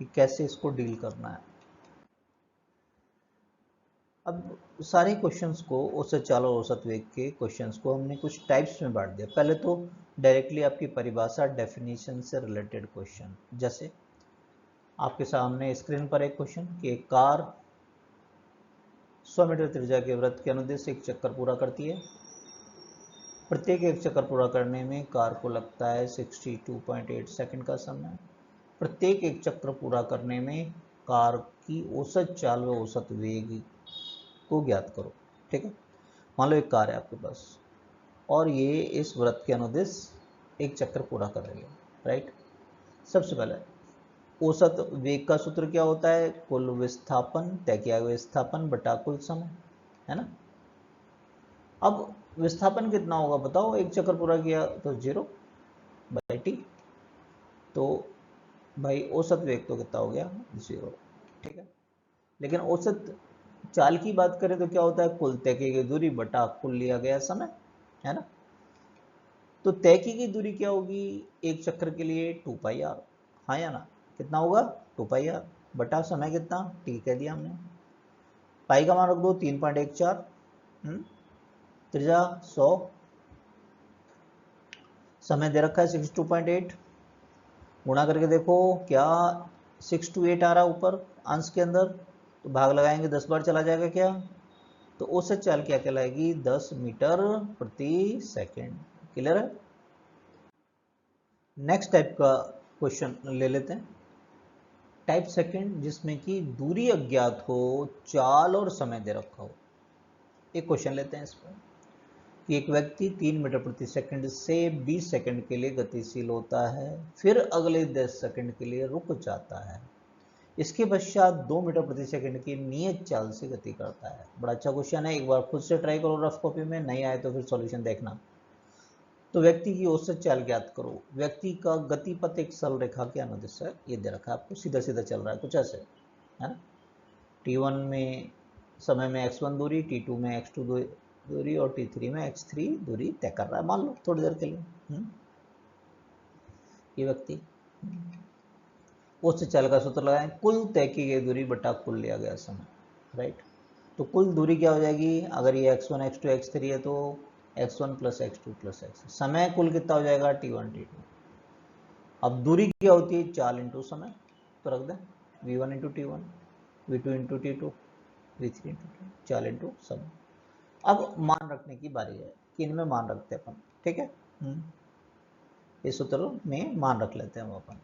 कि कैसे इसको डील करना है। अब सारे क्वेश्चंस को, औसत चाल और औसत वेग के क्वेश्चंस को हमने कुछ टाइप्स में बांट दिया। पहले तो डायरेक्टली आपकी परिभाषा, डेफिनेशन से रिलेटेड क्वेश्चन, जैसे आपके सामने स्क्रीन पर एक क्वेश्चन कि एक कार 100 मीटर त्रिज्या के वृत्त के अनुदेश से एक चक्कर पूरा करती है। प्रत्येक एक चक्कर पूरा करने में कार को लगता है 62.8 सेकंड का समय। प्रत्येक एक चक्र पूरा करने में कार की औसत चाल व औसत वेग को ज्ञात करो, ठीक है। मान लो एक कार है आपके पास और ये इस वृत्त के अनुदिश एक चक्कर पूरा कर रही है, राइट। सबसे पहले औसत वेग का सूत्र क्या होता है, कुल विस्थापन तय किया हुआ विस्थापन बटा कुल समय, है ना। अब विस्थापन कितना होगा बताओ, एक चक्कर पूरा किया तो 0/t, तो भाई औसत वेग तो कितना हो गया 0, ठीक है। लेकिन औसत चाल की बात करें तो क्या होता है, कुल तय की गई दूरी बटा कुल लिया गया समय, है ना। तो तय की गई दूरी क्या होगी, एक चक्र के लिए 2πr, हाँ या ना, कितना होगा 2πr बटा समय कितना t कह दिया हमने। पाई का मान रख दो 3.14, त्रिज्या 100, समय दे रखा है 62.8, गुणा करके देखो क्या 628 आ रहा है ऊपर अंश के अंदर, तो भाग लगाएंगे 10 बार चला जाएगा क्या, तो औसत चाल क्या कहलाएगी, 10 मीटर प्रति सेकंड। क्लियर है। नेक्स्ट टाइप का क्वेश्चन ले लेते हैं, टाइप सेकंड, जिसमें कि दूरी अज्ञात हो, चाल और समय दे रखा हो। एक क्वेश्चन लेते हैं इस पर कि एक व्यक्ति 3 मीटर प्रति सेकंड से 20 सेकंड के लिए गतिशील होता है, फिर अगले 10 सेकंड के लिए रुक जाता है। इसके पश्चात 2 मीटर प्रति सेकंड की नियत चाल से गति करता है। बड़ा अच्छा क्वेश्चन है, एक बार खुद से ट्राई करो रफ कॉपी में, नहीं आए तो फिर सॉल्यूशन देखना। तो व्यक्ति की औसत चाल ज्ञात करो। व्यक्ति का गतिपथ एक सरल रेखा के अनुदिश है, ये दे रखा है आपको, सीधा सीधा चल रहा है कुछ ऐसे, है ना। t1 में समय में x1 दूरी, t2 में x2 दूरी और t3 में x3 दूरी तय कर रहा है, मान लो थोड़ी देर के लिए। ये व्यक्ति औसत चाल का सूत्र लगाएं, कुल तय की गई दूरी बटा कुल लिया गया समय, राइट। तो कुल दूरी क्या हो जाएगी, अगर ये x1 x2 x3 है तो x1 plus x2 plus x, समय कुल कितना हो जाएगा t1 t2। अब दूरी क्या होती है, चाल इंटू समय, तो रख दें v1 into t1, v2 into t2, v3 into t, चाल इंटू समय। अब मान रखने की बारी है कि इनमें मान रखते हैं अपन, ठीक है। इस सूत्र में मान रख लेते हैं हम अपन।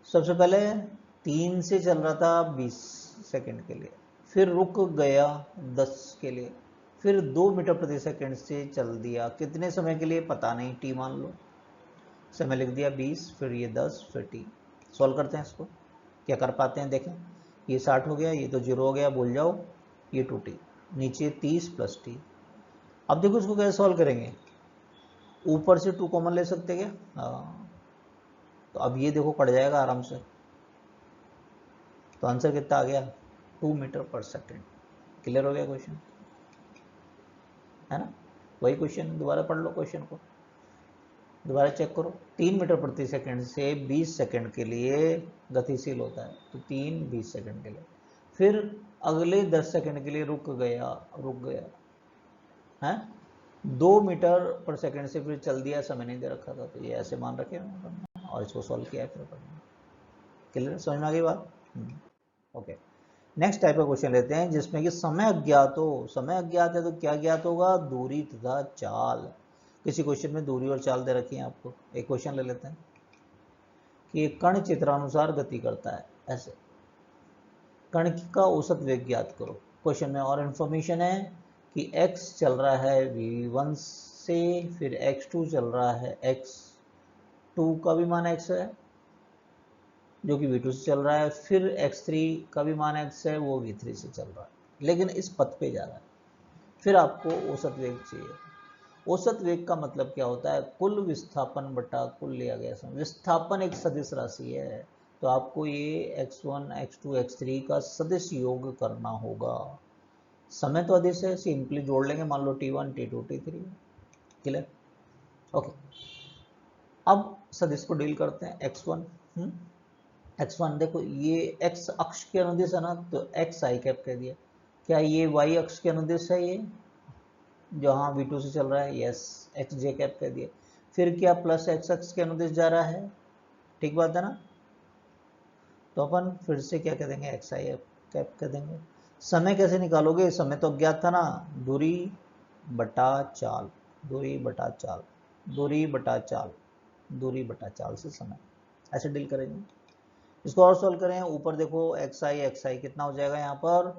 सबसे पहले 3 से चल रहा था 20 सेकंड के लिए, फिर रुक गया 10 के लिए, फिर 2 मीटर प्रति सेकंड से चल दिया, कितने समय के लिए पता नहीं, टी मान लो, समय लिख दिया 20, फिर ये 10, फिर टी। सॉल्व करते हैं इसको, क्या कर पाते हैं देखें। ये 60 हो गया, ये तो 0 हो गया, भूल जाओ, ये 2t, नीचे 30 प्लस टी। अब देखो इसको कैसे सॉल्व करेंगे, ऊपर से 2 कॉमन ले सकते क्या, हाँ। तो अब ये देखो कट जाएगा आराम से, तो आंसर कितना आ गया, 2 मीटर पर सेकेंड। क्लियर हो गया क्वेश्चन, है ना। वही क्वेश्चन दोबारा पढ़ लो, क्वेश्चन को दोबारा चेक करो। 3 मीटर प्रति सेकंड से 20 सेकंड के लिए गतिशील होता है, तो 3 20 सेकंड के लिए, फिर अगले 10 सेकंड के लिए रुक गया है, 2 मीटर पर सेकंड से फिर चल दिया, समय नहीं दे रखा था, तो ये ऐसे मान रखे और इसको सॉल्व किया है फिर अपन। क्लियर, समझ में आ गई बात। ओके, नेक्स्ट टाइप का क्वेश्चन लेते हैं जिसमें कि समय अज्ञात हो। समय अज्ञात है तो क्या ज्ञात होगा, दूरी तथा चाल। किसी क्वेश्चन में दूरी और चाल दे रखी है आपको। एक क्वेश्चन ले लेते हैं कि एक कण चित्रानुसार गति करता है, ऐसे कण का औसत वेग ज्ञात करो। क्वेश्चन में और इन्फॉर्मेशन है कि x चल रहा है v1 से, फिर x2 चल रहा है, x2 का भी मान x है जो कि v2 से चल रहा है, फिर x3 का भी मान x है, वो v3 से चल रहा है, लेकिन इस पथ पे जा रहा है। फिर आपको औसत वेग चाहिए। औसत वेग का मतलब क्या होता है, कुल विस्थापन बटा कुल लिया गया समय। विस्थापन एक सदिश राशि है, तो आपको ये x1 x2 x3 का सदिश योग करना होगा। समय तो अदिश है, सिंपली जोड़ लेंगे, मान लो t1 t2 t3। Clear, okay. अब सदिश को डील करते हैं, x1 x1 देखो ये x अक्ष के अनुदिश है ना, तो x आई कैप कह दिया। क्या ये y अक्ष के अनुदिश है, ये जो हाँ v2 से चल रहा है, यस, एक्स जे कैप कह दिया। फिर क्या प्लस एक्स अक्ष के अनुदिश जा रहा है, ठीक बात है ना। तो अपन फिर से क्या कह देंगे, एक्स आई कैप कह देंगे। समय कैसे निकालोगे, समय तो अज्ञात था ना, दूरी बटा चाल, दूरी बटा चाल, दूरी बटा चाल, दूरी बटा चाल से समय, ऐसे डील करेंगे। इसको और सॉल्व करें, ऊपर देखो एक्स आई कितना हो जाएगा यहाँ पर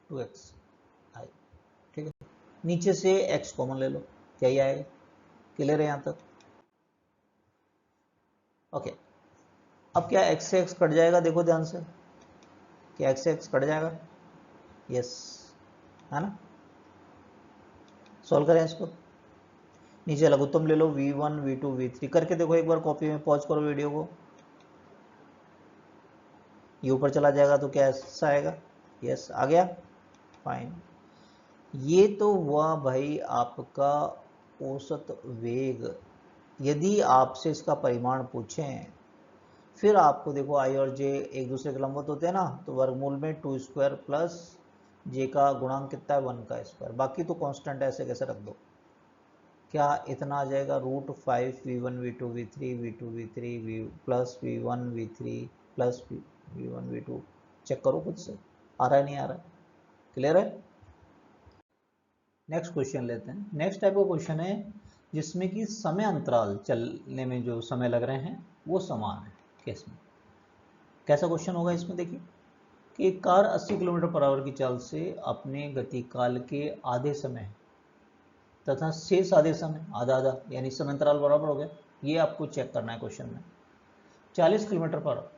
2x आई, ठीक है। नीचे से x कॉमन ले लो, क्या ही आएगा। क्लियर है यहाँ तक, ओके। अब क्या x से x कट जाएगा, देखो ध्यान से, क्या x से x कट जाएगा, यस, है ना। सॉल्व करें इसको, नीचे लघुत्तम ले लो v1 v2 v3 करके देखो एक बार, कॉपी में पॉज करो वीडियो को, ये ऊपर चला जाएगा तो क्या ऐसा आएगा, यस आ गया, फाइन। ये तो हुआ भाई आपका औसत वेग। यदि आपसे इसका परिमाण पूछें, फिर आपको देखो आई और जे एक दूसरे के लंबवत होते हैं ना, तो वर्गमूल में 2 स्क्वायर प्लस जे का गुणांक कितना है 1 का स्क्वायर, बाकी तो कांस्टेंट ऐसे कैसे रख दो। क्या इतना आ जाएगा √5 v1 v2 v3 v2 v3 v plus v1 v3 plus v1 v2, check करो खुद से, आ रहा है नहीं आ रहा है। क्लियर है। नेक्स्ट क्वेश्चन लेते हैं। नेक्स्ट टाइप का क्वेश्चन है जिसमें कि समय अंतराल चलने में जो समय लग रहे हैं वो समान है। केस में कैसा क्वेश्चन होगा, इसमें देखिए कि एक कार 80 किलोमीटर पर आवर की चाल से अपने गति काल के आधे समय तथा शेष आधे समय आधा आधा, यानी समय अंतराल बराबर हो गया, ये आपको चेक करना है क्वेश्चन में। 40 किलोमीटर पर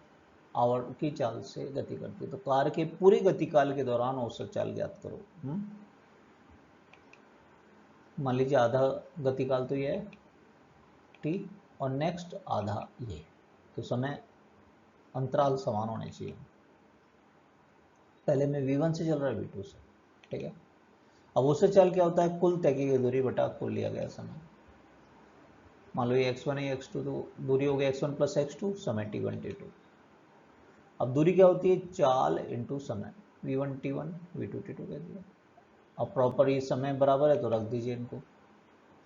आवर की चाल से गति करती है, तो कार के पूरे गति काल के दौरान औसत चाल ज्ञात करो। मान लीजिए आधा गतिकाल तो ये है t और नेक्स्ट आधा ये, तो समय अंतराल समान होने चाहिए। पहले में v1 से चल रहा है v2 से, ठीक है। अब उससे चल क्या होता है, कुल तय की गई दूरी बटा कुल लिया गया समय। मान लो ये x1 है x2, तो दूरी हो गई x1 प्लस x2, समय t1 t2। अब दूरी क्या होती है, चाल इंटू समय, v1 t1 v2 t2 कह दिया। अब प्रॉपर ये समय बराबर है तो रख दीजिए इनको,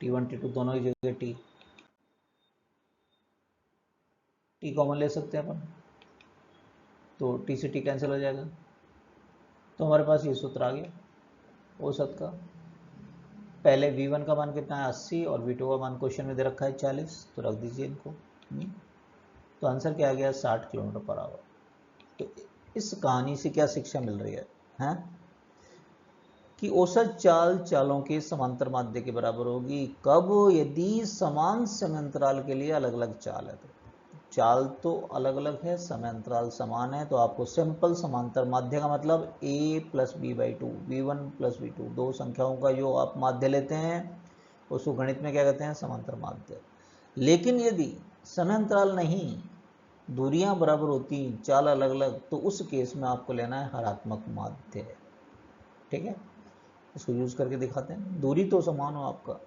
t1 t2 दोनों की जगह t कॉमन ले सकते हैं अपन, तो t से t कैंसिल हो जाएगा, तो हमारे पास ये सूत्र आ गया औसत का। पहले v1 का मान कितना है 80 और v2 का मान क्वेश्चन में दे रखा है 40, तो रख दीजिए इनको। तो आंसर क्या आ गया, 60 किलोमीटर पर आवर। तो इस कहानी से क्या शिक्षा मिल रही है, हैं? कि औसत चाल चालों के समांतर माध्य के बराबर होगी कब, यदि समान समय अंतराल के लिए अलग अलग चाल है। तो चाल तो अलग अलग है, समय अंतराल समान है, तो आपको सिंपल समांतर माध्य का मतलब a plus B by two, v1 plus v2, दो संख्याओं का जो आप माध्य लेते हैं उसको गणित में क्या कहते हैं, समांतर माध्य। लेकिन यदि समय अंतराल नहीं, दूरियां बराबर होती, चाल अलग अलग, तो उस केस में आपको लेना है हरात्मक माध्य, ठीक है। इसको यूज करके दिखाते हैं, दूरी तो समान हो आपका,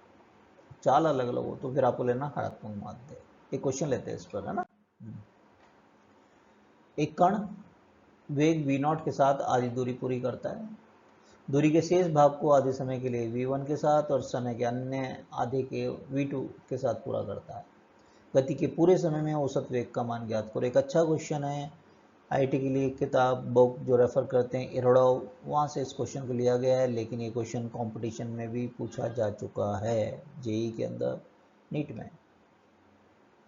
चाल अलग अलग हो, तो फिर आपको लेना हरात्मक माध्य। एक क्वेश्चन लेते हैं इस पर, है ना। एक कण वेग v0 के साथ आधी दूरी पूरी करता है। दूरी के शेष भाग को आधे समय के लिए v1 के साथ और समय के अन्य आधे के v2 के साथ पूरा करता है। गति के पूरे समय में औसत वेग का मान ज्ञात करो। एक अच्छा क्वेश्चन है, आईटी के लिए किताब बुक जो रेफर करते हैं इरोडव, वहाँ से इस क्वेश्चन को लिया गया है, लेकिन ये क्वेश्चन कंपटीशन में भी पूछा जा चुका है, जेई के अंदर, नीट में।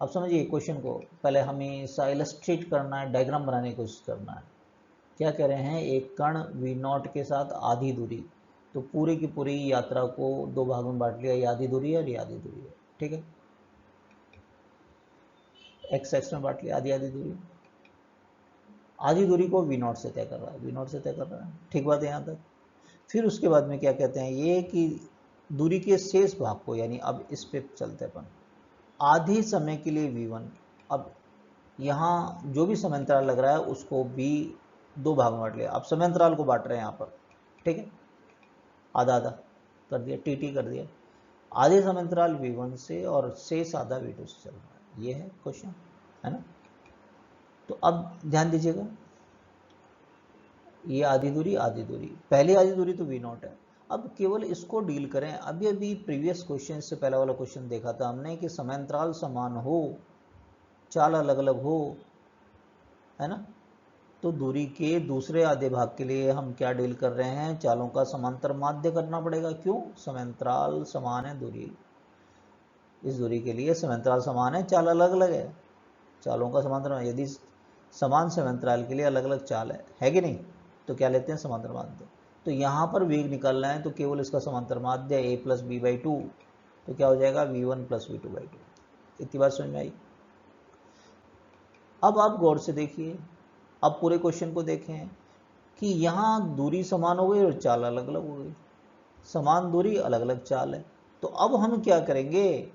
अब समझिए क्वेश्चन को, पहले हमें इसे इलस्ट्रेट करना है, डायग्राम बनाने की कोशिश करना है। क्या कह रहे हैं, एक कण v0 के साथ आधी दूरी, तो पूरी की पूरी यात्रा को दो भागों में बांट लिया, ये आधी दूरी है और ये आधी दूरी है, ठीक है। एक्स एक्स में बांट लिया आधी आधी दूरी, आधी दूरी को v0 से तय कर रहा है, v0 से तय कर रहा है, ठीक बात है यहाँ तक। फिर उसके बाद में क्या कहते हैं, ये कि दूरी के शेष भाग को, यानी अब इस पे चलते अपन, आधी समय के लिए v1, अब यहाँ जो भी समय अंतराल लग रहा है उसको भी दो भाग में बांट लिया, अब समय अंतराल को बांट रहे हैं यहाँ पर, ठीक है, आधा आधा कर दिया, टी कर दिया, आधे समय अंतराल v1 से और शेष आधा v2 से चल रहा है। ये है क्वेश्चन, है ना। तो अब ध्यान दीजिएगा, ये आधी दूरी, पहली आधी दूरी तो v0 है। अब केवल इसको डील करें, अभी अभी प्रीवियस क्वेश्चन से पहला वाला क्वेश्चन देखा था हमने कि समय अंतराल समान हो, चाल अलग अलग हो, है ना, तो दूरी के दूसरे आधे भाग के लिए हम क्या डील कर रहे हैं, चालों का समांतर माध्य करना पड़ेगा। क्यों, समय अंतराल समान है, दूरी, इस दूरी के लिए समय अंतराल समान है, चाल अलग अलग है, चालों का समांतर, यदि समान समय अंतराल के लिए अलग अलग चाल है कि नहीं, तो क्या लेते हैं, समांतर माध्य। तो यहाँ पर वेग निकालना है, तो केवल इसका समांतर माध्य a plus B by two, तो क्या हो जाएगा v1 plus V two by two. इतनी बात समझ में आई। अब आप गौर से देखिए, अब पूरे क्वेश्चन को देखें कि यहाँ दूरी समान हो गई और चाल अलग अलग हो गई, समान दूरी अलग अलग चाल है। तो अब हम क्या करेंगे,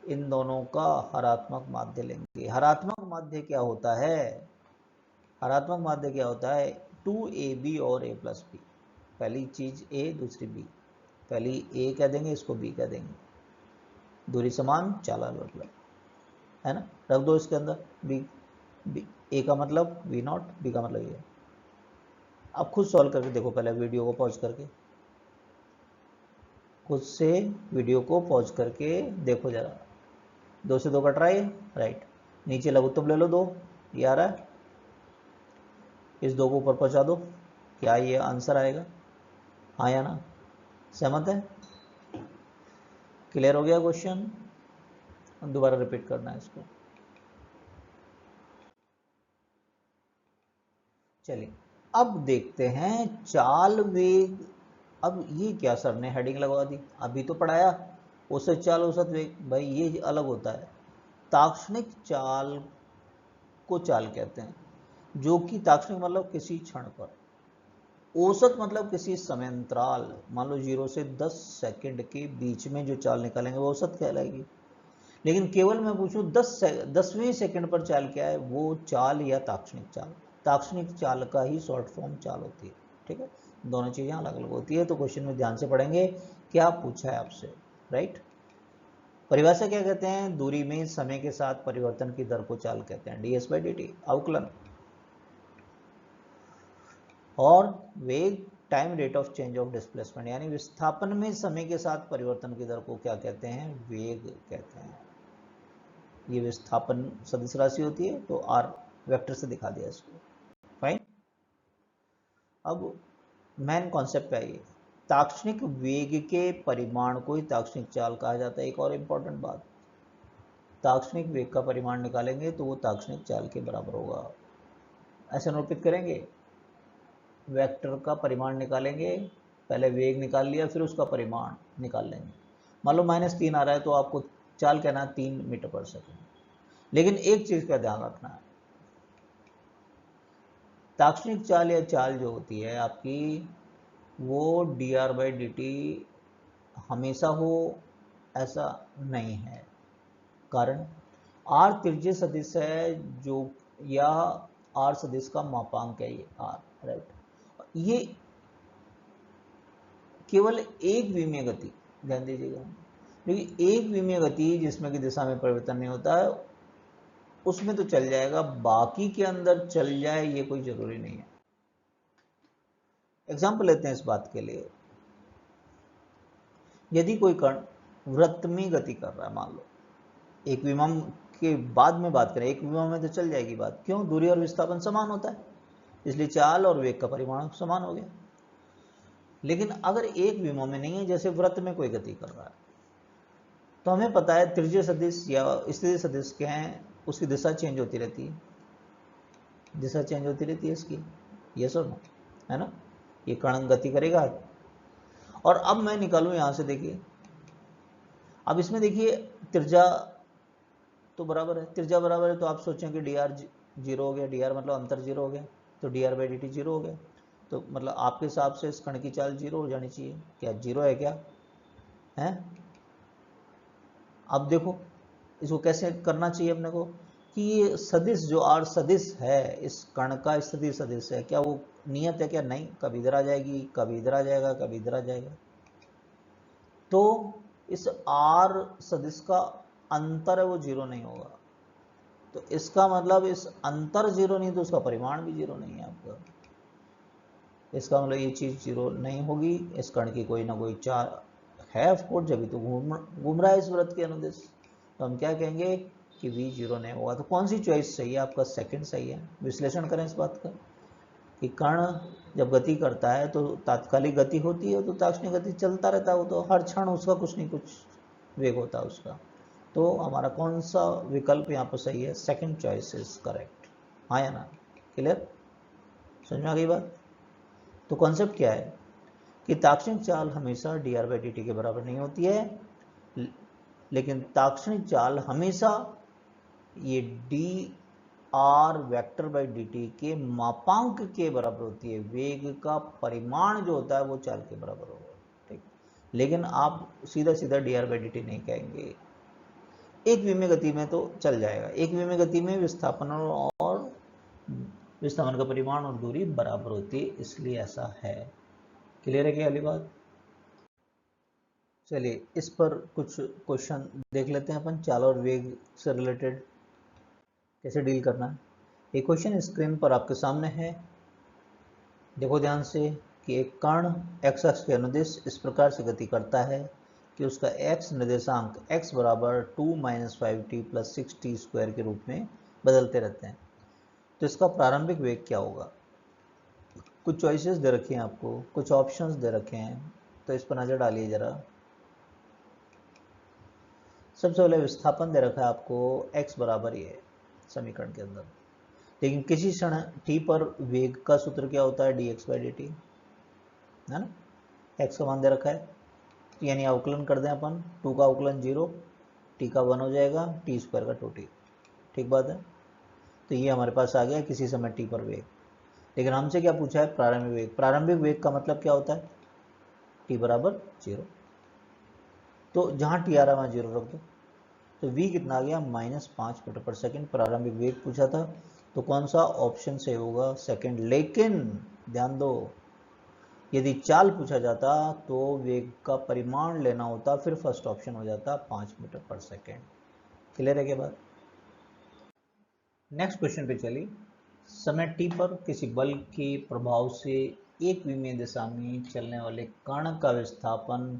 इन दोनों का हरात्मक माध्य लेंगे। हरात्मक माध्य क्या होता है, हरात्मक माध्य क्या होता है, 2ab और a प्लस बी, पहली चीज a दूसरी b, पहली a कह देंगे, इसको b कह देंगे, दूरी समान चाल अलग अलग, है ना, रख दो इसके अंदर b, a का मतलब v0, b का मतलब ये। अब खुद सॉल्व करके देखो, पहले वीडियो को पॉज करके, खुद से वीडियो को पॉज करके देखो जरा, 2 से 2 कट रहा है, राइट, नीचे लघुत्तम ले लो 2, ये आ रहा है, इस 2 को ऊपर पहुंचा दो, क्या ये आंसर आएगा, हाँ या ना, सहमत है, क्लियर हो गया क्वेश्चन, दोबारा रिपीट करना है इसको। चलिए अब देखते हैं चाल वेग। अब ये क्या सर ने हेडिंग लगवा दी, अभी तो पढ़ाया औसत चाल औसत वेग, भाई ये अलग होता है। ताक्षणिक चाल को चाल कहते हैं, जो कि ताक्षणिक मतलब किसी क्षण पर, औसत मतलब किसी समय अंतराल, मान लो 0 से 10 सेकंड के बीच में जो चाल निकालेंगे वो औसत कहलाएगी। लेकिन केवल मैं पूछूं 10वें सेकंड पर चाल क्या है, वो चाल या ताक्षणिक चाल, ताक्षणिक चाल का ही शॉर्ट फॉर्म चाल होती है। ठीक है, दोनों चीजें अलग अलग होती है, तो क्वेश्चन में ध्यान से पढ़ेंगे क्या पूछा है आपसे। राइट, परिभाषा क्या कहते हैं, दूरी में समय के साथ परिवर्तन की दर को चाल कहते हैं, ds/dt अवकलन। और वेग time rate of change of displacement, यानी विस्थापन में समय के साथ परिवर्तन की दर को क्या कहते हैं, वेग कहते हैं। ये विस्थापन सदिश राशि होती है, तो r वेक्टर से दिखा दिया इसको। फाइन, अब मेन कॉन्सेप्ट पे आइए। ताक्षणिक वेग के परिमाण को ही ताक्षणिक चाल कहा जाता है। एक और इंपॉर्टेंट बात, ताक्षणिक वेग का परिमाण निकालेंगे तो वो ताक्षणिक चाल के बराबर होगा। ऐसे निरूपित करेंगे, वेक्टर का परिमाण निकालेंगे, पहले वेग निकाल लिया, फिर उसका परिमाण निकाल लेंगे। मान लो -3 आ रहा है तो आपको चाल कहना है 3 मीटर पर सेकंड। लेकिन एक चीज का ध्यान रखना है, ताक्षणिक चाल या चाल जो होती है आपकी, वो dr/dt हमेशा हो ऐसा नहीं है। कारण r त्रिज्य सदिश है जो, या r सदिश का मापांक है ये r। राइट, ये केवल एक विमीय गति, ध्यान दीजिएगा, क्योंकि एक विमीय गति जिसमें कि दिशा में परिवर्तन नहीं होता है उसमें तो चल जाएगा, बाकी के अंदर चल जाए ये कोई जरूरी नहीं है। एग्जाम्पल लेते हैं इस बात के लिए, यदि कोई कण वृत्त में गति कर रहा है, मान लो एक विमान के बाद में बात करें, एक विमान में तो चल जाएगी बात, क्यों, दूरी और विस्थापन समान होता है, इसलिए चाल और वेग का परिमाण समान हो गया। लेकिन अगर एक विमान में नहीं है, जैसे वृत्त में कोई गति कर रहा है, तो हमें पता है त्रिज्य सदिश या स्थिति सदिश क्या है, उसकी दिशा चेंज होती रहती है, दिशा चेंज होती रहती है इसकी, यस और नो, है ना। ये कण गति करेगा, और अब मैं निकालूं यहां से, देखिए अब इसमें देखिए त्रिज्या तो बराबर है, त्रिज्या बराबर है, तो आप सोचेंगे dr 0 हो गया, dr मतलब अंतर 0 हो गया, तो dr/dt 0 हो गया, तो मतलब आपके हिसाब से इस कण की चाल 0 हो जानी चाहिए। क्या 0 है क्या है? अब देखो इसको कैसे करना चाहिए अपने को, कि ये सदिश जो r सदिश है, इस कण का स्थिति सदिश है, क्या वो नियत है क्या, नहीं, कभी इधर आ जाएगी, कभी इधर आ जाएगा, कभी इधर आ जाएगा। तो इस r सदिश का अंतर है वो 0 नहीं होगा, तो इसका मतलब इस अंतर 0 नहीं, तो उसका परिमाण भी 0 नहीं है आपका। इसका मतलब ये चीज 0 नहीं होगी, इस कण की कोई ना कोई चाल है ऑफकोर्स, जब तो घूम रहा है इस वृत्त के अनुदिश, तो हम क्या कहेंगे कि v 0 नहीं होगा। तो कौन सी चॉइस सही है आपका, सेकंड सही है। विश्लेषण करें इस बात का कि कण जब गति करता है तो तात्कालिक गति होती है, तो ताक्षणिक गति चलता रहता है, वो तो हर क्षण उसका कुछ नहीं कुछ वेग होता है उसका। तो हमारा कौन सा विकल्प यहाँ पर सही है, सेकंड चॉइस इज करेक्ट। हाँ या ना, क्लियर, समझ में आ गई बात। तो कॉन्सेप्ट क्या है कि ताक्षणिक चाल हमेशा dr/dt के बराबर नहीं होती है, लेकिन ताक्षणिक चाल हमेशा ये dr वेक्टर बाई dt के मापांक के बराबर होती है। वेग का परिमाण जो होता है वो चाल के बराबर होगा, ठीक। लेकिन आप सीधा सीधा dr/dt नहीं कहेंगे। एक विमीय गति में तो चल जाएगा, एक विमीय गति में विस्थापन और विस्थापन का परिमाण और दूरी बराबर होती है, इसलिए ऐसा है। क्लियर है क्या वाली बात। चलिए इस पर कुछ क्वेश्चन देख लेते हैं अपन, चाल और वेग से रिलेटेड कैसे डील करना है। एक क्वेश्चन स्क्रीन पर आपके सामने है, देखो ध्यान से कि एक कण x अक्ष के अनुदिश इस प्रकार से गति करता है कि उसका x निर्देशांक x बराबर 2 - 5t + 6t स्क्वायर के रूप में बदलते रहते हैं। तो इसका प्रारंभिक वेग क्या होगा। कुछ चॉइसेस दे रखे हैं आपको, कुछ ऑप्शंस दे रखे हैं, तो इस पर नजर डालिए जरा। सबसे पहले विस्थापन दे रखा है आपको x बराबर ये समीकरण के अंदर, लेकिन किसी क्षण t पर वेग का सूत्र क्या होता है, dx/dt, है ना। x का मान दे रखा है, यानी अवकलन कर दें अपन, 2 का अवकलन 0, t का 1 हो जाएगा, t स्क्वायर का 2t, ठीक बात है। तो ये हमारे पास आ गया किसी समय t पर वेग। लेकिन हमसे क्या पूछा है, प्रारंभिक वेग। प्रारंभिक वेग का मतलब क्या होता है, t बराबर 0। तो जहां t आ रहा है वहां 0 रख दो, तो v कितना आ गया, -5 मीटर पर सेकेंड। प्रारंभिक वेग पूछा था, तो कौन सा ऑप्शन से होगा, सेकंड। लेकिन ध्यान दो, यदि चाल पूछा जाता तो वेग का परिमाण लेना होता, फिर फर्स्ट ऑप्शन हो जाता 5 मीटर पर सेकेंड। क्लियर है क्या बात? नेक्स्ट क्वेश्चन पे चलिए। समय t पर किसी बल के प्रभाव से एक विमीय दिशा में चलने वाले कण का विस्थापन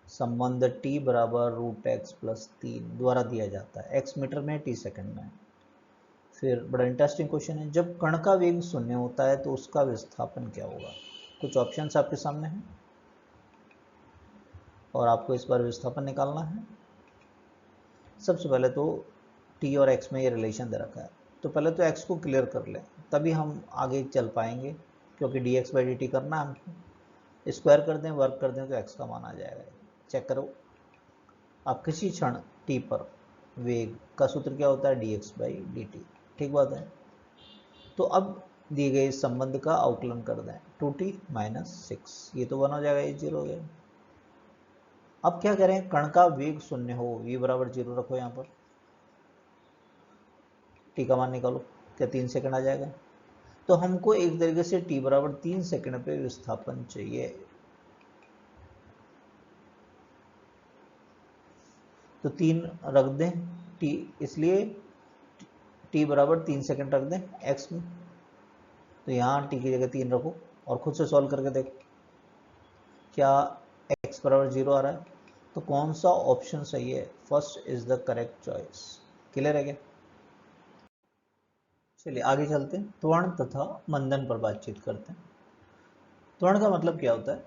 संबंध t बराबर √x+3 द्वारा दिया जाता है, x मीटर में, t सेकंड में। फिर बड़ा इंटरेस्टिंग क्वेश्चन है, जब कण का वेग 0 होता है तो उसका विस्थापन क्या होगा। कुछ ऑप्शंस आपके सामने हैं और आपको इस बार विस्थापन निकालना है। सबसे पहले तो t और x में ये रिलेशन दे रखा है, तो पहले तो x को क्लियर कर लें, तभी हम आगे चल पाएंगे, क्योंकि dx/dt करना है हमको। स्क्वायर कर दें, वर्क कर दें तो x का मान आ जाएगा। चेक करो, अब किसी क्षण t पर वेग का सूत्र क्या होता है, dx/dt। ठीक बात है। तो अब दिए गए इस संबंध का अवकलन कर दें, 2t - 6, ये तो 1 हो जाएगा, ये 0 हो गया। अब क्या करें, कण का वेग 0 हो, v बराबर 0 रखो यहाँ पर, t का मान निकालो, क्या 3 सेकंड आ जाएगा। तो हमको एक तरीके से t बराबर 3 सेकंड पे विस्थापन चाहिए, तो 3 रख दें t, इसलिए t बराबर 3 सेकंड रख दें x में, तो यहाँ t की जगह 3 रखो और खुद से सॉल्व करके देखो क्या x बराबर 0 आ रहा है। तो कौन सा ऑप्शन सही है, first is the correct choice. Clear है क्या? चलिए आगे चलते हैं, त्वरण तथा मंदन पर बातचीत करते हैं। त्वरण का मतलब क्या होता है,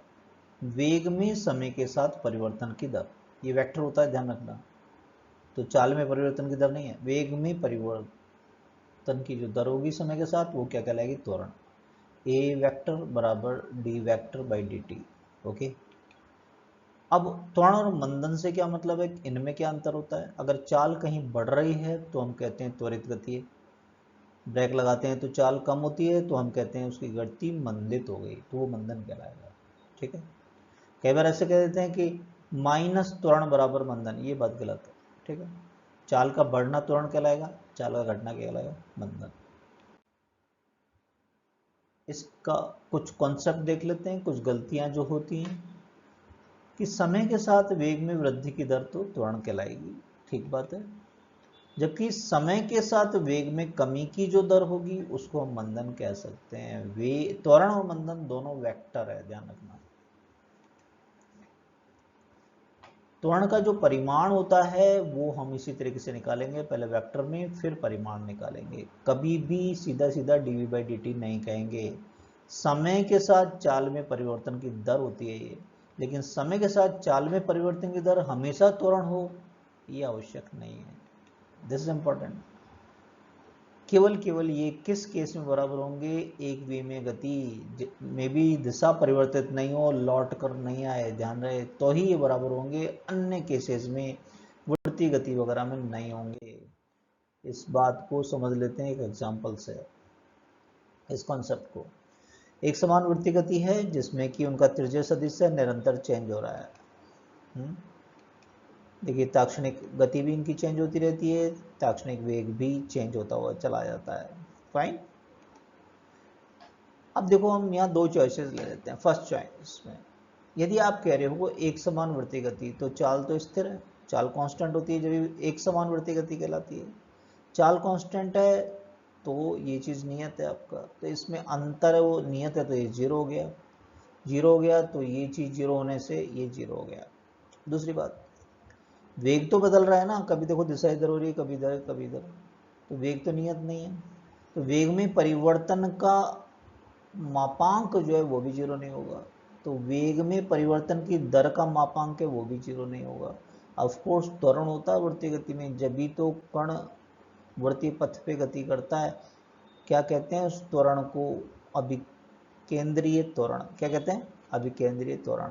वेग में समय के साथ परिवर्तन की दर, ये वेक्टर होता है, ध्यान रखना। तो चाल में परिवर्तन की दर नहीं है, वेग में परिवर्तन की जो दर होगी समय के साथ, वो क्या कहलाएगी, त्वरण। ए वेक्टर बराबर D vector by D T. Okay, अब त्वरण और मंदन से क्या मतलब है, इनमें क्या अंतर होता है। अगर चाल कहीं बढ़ रही है तो हम कहते हैं त्वरित गति है, ब्रेक लगाते हैं तो चाल कम होती है तो हम कहते हैं उसकी गति मंदित हो गई, तो वो मंदन कहलाएगा। ठीक है, कई बार ऐसे कह देते हैं कि माइनस त्वरण बराबर मंदन, ये बात गलत है। ठीक है, चाल का बढ़ना त्वरण कहलाएगा, चाल का घटना कहलाएगा मंदन। इसका कुछ कॉन्सेप्ट देख लेते हैं, कुछ गलतियां जो होती हैं कि समय के साथ वेग में वृद्धि की दर तो त्वरण कहलाएगी, ठीक बात है, जबकि समय के साथ वेग में कमी की जो दर होगी उसको हम मंदन कह सकते हैं। वे त्वरण और मंदन दोनों वेक्टर है, ध्यान रखना। त्वरण का जो परिमाण होता है वो हम इसी तरीके से निकालेंगे, पहले वेक्टर में फिर परिमाण निकालेंगे। कभी भी सीधा सीधा dv/dt नहीं कहेंगे। समय के साथ चाल में परिवर्तन की दर होती है ये, लेकिन समय के साथ चाल में परिवर्तन की दर हमेशा त्वरण हो ये आवश्यक नहीं है। This is important. केवल ये किस केस में बराबर होंगे, एक वे में गति में भी दिशा परिवर्तित नहीं हो, लौट कर नहीं आए, ध्यान रहे, तो ही ये बराबर होंगे। अन्य केसेस में वृत्तीय गति वगैरह में नहीं होंगे। इस बात को समझ लेते हैं एक एग्जांपल से, इस कॉन्सेप्ट को। एक समान वृत्तीय गति है जिसमें कि उनका त्रिज्य सदिश निरंतर चेंज हो रहा है। देखिए ताक्षणिक गति भी इनकी चेंज होती रहती है, ताक्षणिक वेग भी चेंज होता हुआ चला जाता है। फाइन। अब देखो हम यहाँ दो चॉइसेस ले लेते हैं। फर्स्ट चॉइस में यदि आप कह रहे हो एक समान वृत्तीय गति, तो चाल तो स्थिर है, चाल कांस्टेंट होती है जब एक समान वृत्तीय गति कहलाती है। चाल कांस्टेंट है तो ये चीज़ नियत है आपका, तो इसमें अंतर है, वो नियत है तो ये जीरो हो गया, जीरो हो गया तो ये चीज़ जीरो होने से ये जीरो हो गया। दूसरी बात, वेग तो बदल रहा है ना, कभी देखो दिशा इधर हो रही है, कभी इधर कभी इधर, तो वेग तो नियत नहीं है, तो वेग में परिवर्तन का मापांक जो है वो भी जीरो नहीं होगा, तो वेग में परिवर्तन की दर का मापांक है वो भी जीरो नहीं होगा। ऑफकोर्स त्वरण होता है वृत्तीय गति में, जब भी तो कण वृत्तीय पथ पे गति करता है, क्या कहते हैं उस त्वरण को, अभिकेंद्रीय त्वरण। क्या कहते हैं, अभिकेंद्रीय त्वरण।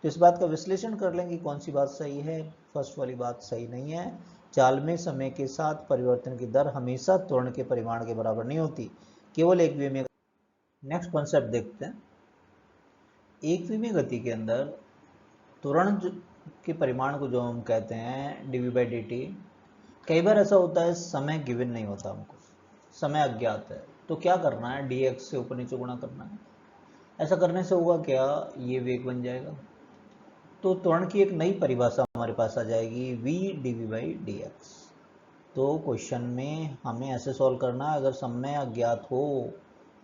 तो इस बात का विश्लेषण कर लेंगे कौन सी बात सही है। फर्स्ट वाली बात सही नहीं है, चाल में समय के साथ परिवर्तन की दर हमेशा त्वरण के परिमाण के बराबर नहीं होती, केवल एक वे में नेक्स्ट कॉन्सेप्ट देखते हैं। एक विमीय गति के अंदर त्वरण के परिमाण को जो हम कहते हैं dv बाई dt, कई बार ऐसा होता है समय गिवन नहीं होता, हमको समय अज्ञात है, तो क्या करना है, dx से ऊपर नीचे गुणा करना है। ऐसा करने से होगा क्या, ये वेग बन जाएगा, तो त्वरण की एक नई परिभाषा हमारे पास आ जाएगी v dv बाई dx। तो क्वेश्चन में हमें ऐसे सॉल्व करना है, अगर समय अज्ञात हो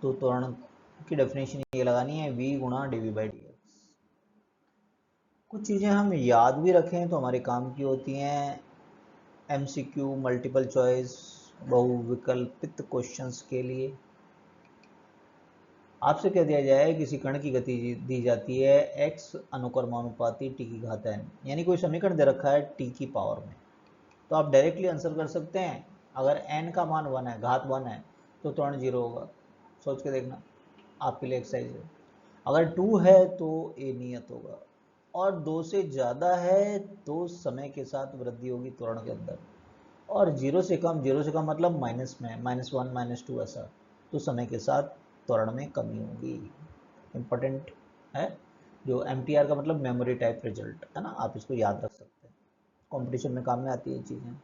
तो त्वरण की डेफिनेशन ये लगानी है v गुणा dv बाई dx। कुछ चीज़ें हम याद भी रखें तो हमारे काम की होती हैं। एमसीक्यू, मल्टीपल चॉइस, बहुविकल्पित क्वेश्चंस के लिए आपसे कह दिया जाए किसी कण की गति दी जाती है x अनुक्रमानुपाती t की घात n, यानी कोई समीकरण दे रखा है t की पावर में, तो आप डायरेक्टली आंसर कर सकते हैं। अगर n का मान 1 है, घात 1 है, तो त्वरण 0 होगा। सोच के देखना, आपके लिए एक्सरसाइज है। अगर 2 है तो a नियत होगा, और 2 से ज़्यादा है तो समय के साथ वृद्धि होगी त्वरण के अंदर, और 0 से कम मतलब माइनस में, -1 -2 ऐसा, तो समय के साथ त्वरण में कमी होगी। इम्पोर्टेंट है, जो MTR का मतलब मेमोरी टाइप रिजल्ट है ना, आप इसको याद रख सकते हैं, कंपटीशन में काम में आती है चीज़ें।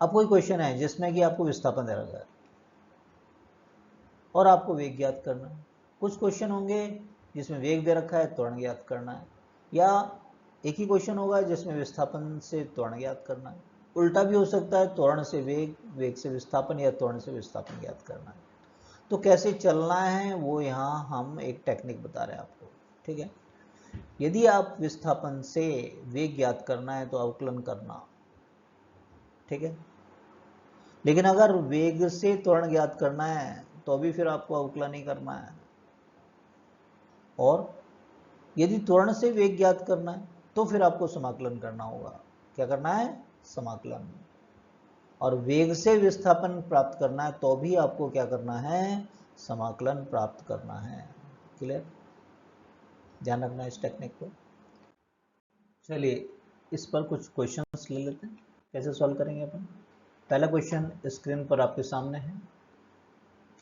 अब कोई क्वेश्चन है जिसमें कि आपको विस्थापन दे रखा है और आपको वेग ज्ञात करना है। कुछ क्वेश्चन होंगे जिसमें वेग दे रखा है, त्वरण ज्ञात करना है, या एक ही क्वेश्चन होगा जिसमें विस्थापन से त्वरण ज्ञात करना है। उल्टा भी हो सकता है, त्वरण से वेग, वेग से विस्थापन, या त्वरण से विस्थापन ज्ञात करना है। तो कैसे चलना है वो यहाँ हम एक टेक्निक बता रहे हैं आपको, ठीक है। यदि आप विस्थापन से वेग ज्ञात करना है तो अवकलन करना, ठीक है। लेकिन अगर वेग से त्वरण ज्ञात करना है तो भी फिर आपको अवकलन ही करना है। और यदि त्वरण से वेग ज्ञात करना है तो फिर आपको समाकलन करना होगा। क्या करना है, समाकलन। और वेग से विस्थापन प्राप्त करना है तो भी आपको क्या करना है, समाकलन प्राप्त करना है। क्लियर, ध्यान रखना इस टेक्निक को। चलिए इस पर कुछ क्वेश्चंस ले लेते हैं, कैसे सॉल्व करेंगे अपन। पहला क्वेश्चन स्क्रीन पर आपके सामने है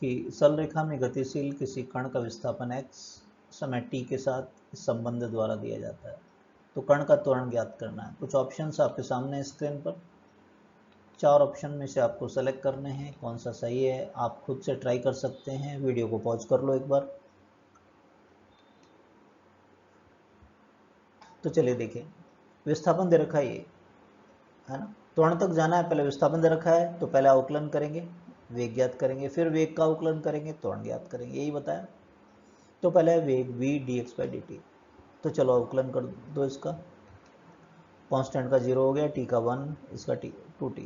कि सरल रेखा में गतिशील किसी कण का विस्थापन x समय t के साथ इस संबंध द्वारा दिया जाता है, तो कण का त्वरण ज्ञात करना है। कुछ ऑप्शंस आपके सामने स्क्रीन पर, 4 ऑप्शन में से आपको सेलेक्ट करने हैं, कौन सा सही है आप खुद से ट्राई कर सकते हैं। वीडियो को पॉज कर लो एक बार। तो चलिए देखें, विस्थापन दे रखा है ये, है ना, त्वरण तक जाना है, पहले विस्थापन दे रखा है तो पहले अवकलन करेंगे, वेग ज्ञात करेंगे, फिर वेग का अवकलन करेंगे, त्वरण ज्ञात करेंगे, यही बताया। तो पहले है वेग v dx बाई dt, तो चलो अवकलन कर दो इसका। कांस्टेंट का 0 हो गया, t का 1, इसका t 2t,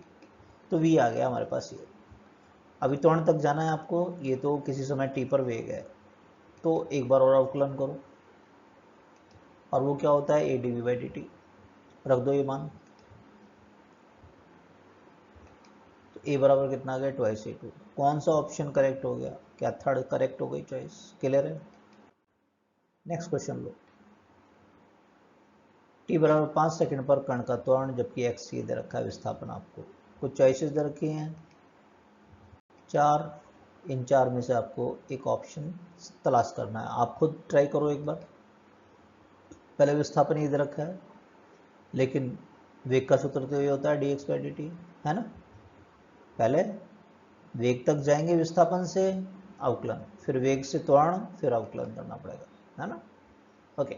तो v आ गया हमारे पास ये। अभी त्वरण तक जाना है आपको, ये तो किसी समय t पर वेग है, तो एक बार और अवकलन करो, और वो क्या होता है, a dv बाई dt, रख दो ये मान, तो a बराबर कितना आ गया, 2a2। कौन सा ऑप्शन करेक्ट हो गया, क्या थर्ड करेक्ट हो गई चॉइस। क्लियर है। नेक्स्ट क्वेश्चन लो, t बराबर 5 सेकंड पर कण का त्वरण, जबकि x ये दे रखा है विस्थापन। आपको कुछ चॉइसेस दे रखी हैं 4, इन 4 में से आपको एक ऑप्शन तलाश करना है। आप खुद ट्राई करो एक बार। पहले विस्थापन ये दे रखा है, लेकिन वेग का सूत्र तो ये होता है dx बाई dt, है ना। पहले वेग तक जाएंगे विस्थापन से, अवकलन, फिर वेग से त्वरण, फिर अवकलन करना पड़ेगा, है ना। ओके,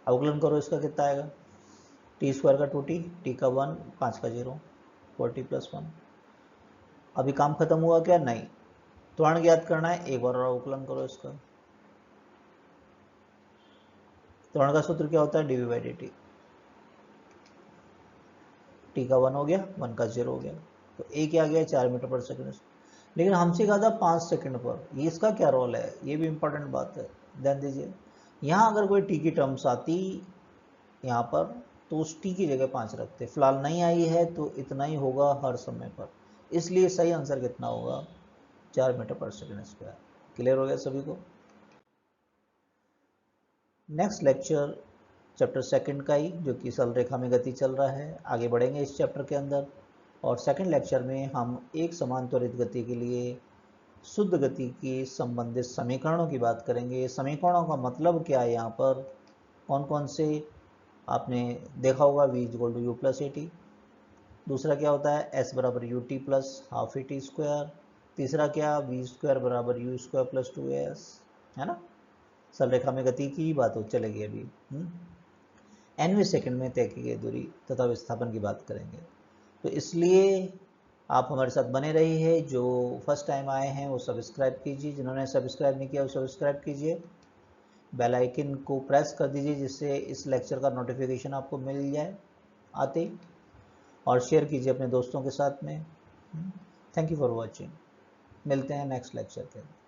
अवकलन करो, इसका कितना आएगा, टी स्क्वायर का 2t, टी का 1, 5 का 0, 4t प्लस 1। अभी काम खत्म हुआ क्या, नहीं, त्वरण ज्ञात करना है, एक बार और अवकलन करो इसका। त्वरण का सूत्र क्या होता है, dv बाई dt, टी का 1 हो गया, 1 का 0 हो गया, तो a क्या आ गया, 4 मीटर पर सेकंड। लेकिन हमसे कहा था 5 सेकंड पर, ये इसका क्या रोल है, ये भी इंपॉर्टेंट बात है, ध्यान दीजिए। यहाँ अगर कोई t की टर्म्स आती यहाँ पर, तो उस t की जगह 5 रखते, फिलहाल नहीं आई है तो इतना ही होगा हर समय पर, इसलिए सही आंसर कितना होगा, 4 मीटर पर सेकंड स्क्वायर। क्लियर हो गया सभी को। नेक्स्ट लेक्चर चैप्टर सेकंड का ही, जो कि सरल रेखा में गति चल रहा है, आगे बढ़ेंगे इस चैप्टर के अंदर। और सेकंड लेक्चर में हम एक समान त्वरित गति के लिए शुद्ध गति की संबंधित समीकरणों की बात करेंगे। समीकरणों का मतलब क्या है, यहाँ पर कौन कौन से आपने देखा होगा, v equal to U plus A T. दूसरा क्या होता है, s बराबर U T plus half A T square. तीसरा क्या, वी स्क्वायर बराबर यू स्क्वायर प्लस 2as, है ना। सरल रेखा में गति की बात हो चलेगी अभी। nवें सेकंड में तय की गई दूरी तथा विस्थापन की बात करेंगे। तो इसलिए आप हमारे साथ बने रहिए। जो फर्स्ट टाइम आए हैं वो सब्सक्राइब कीजिए, जिन्होंने सब्सक्राइब नहीं किया वो सब्सक्राइब कीजिए, बेल आइकन को प्रेस कर दीजिए जिससे इस लेक्चर का नोटिफिकेशन आपको मिल जाए आते, और शेयर कीजिए अपने दोस्तों के साथ में। Thank you for watching. मिलते हैं नेक्स्ट लेक्चर के।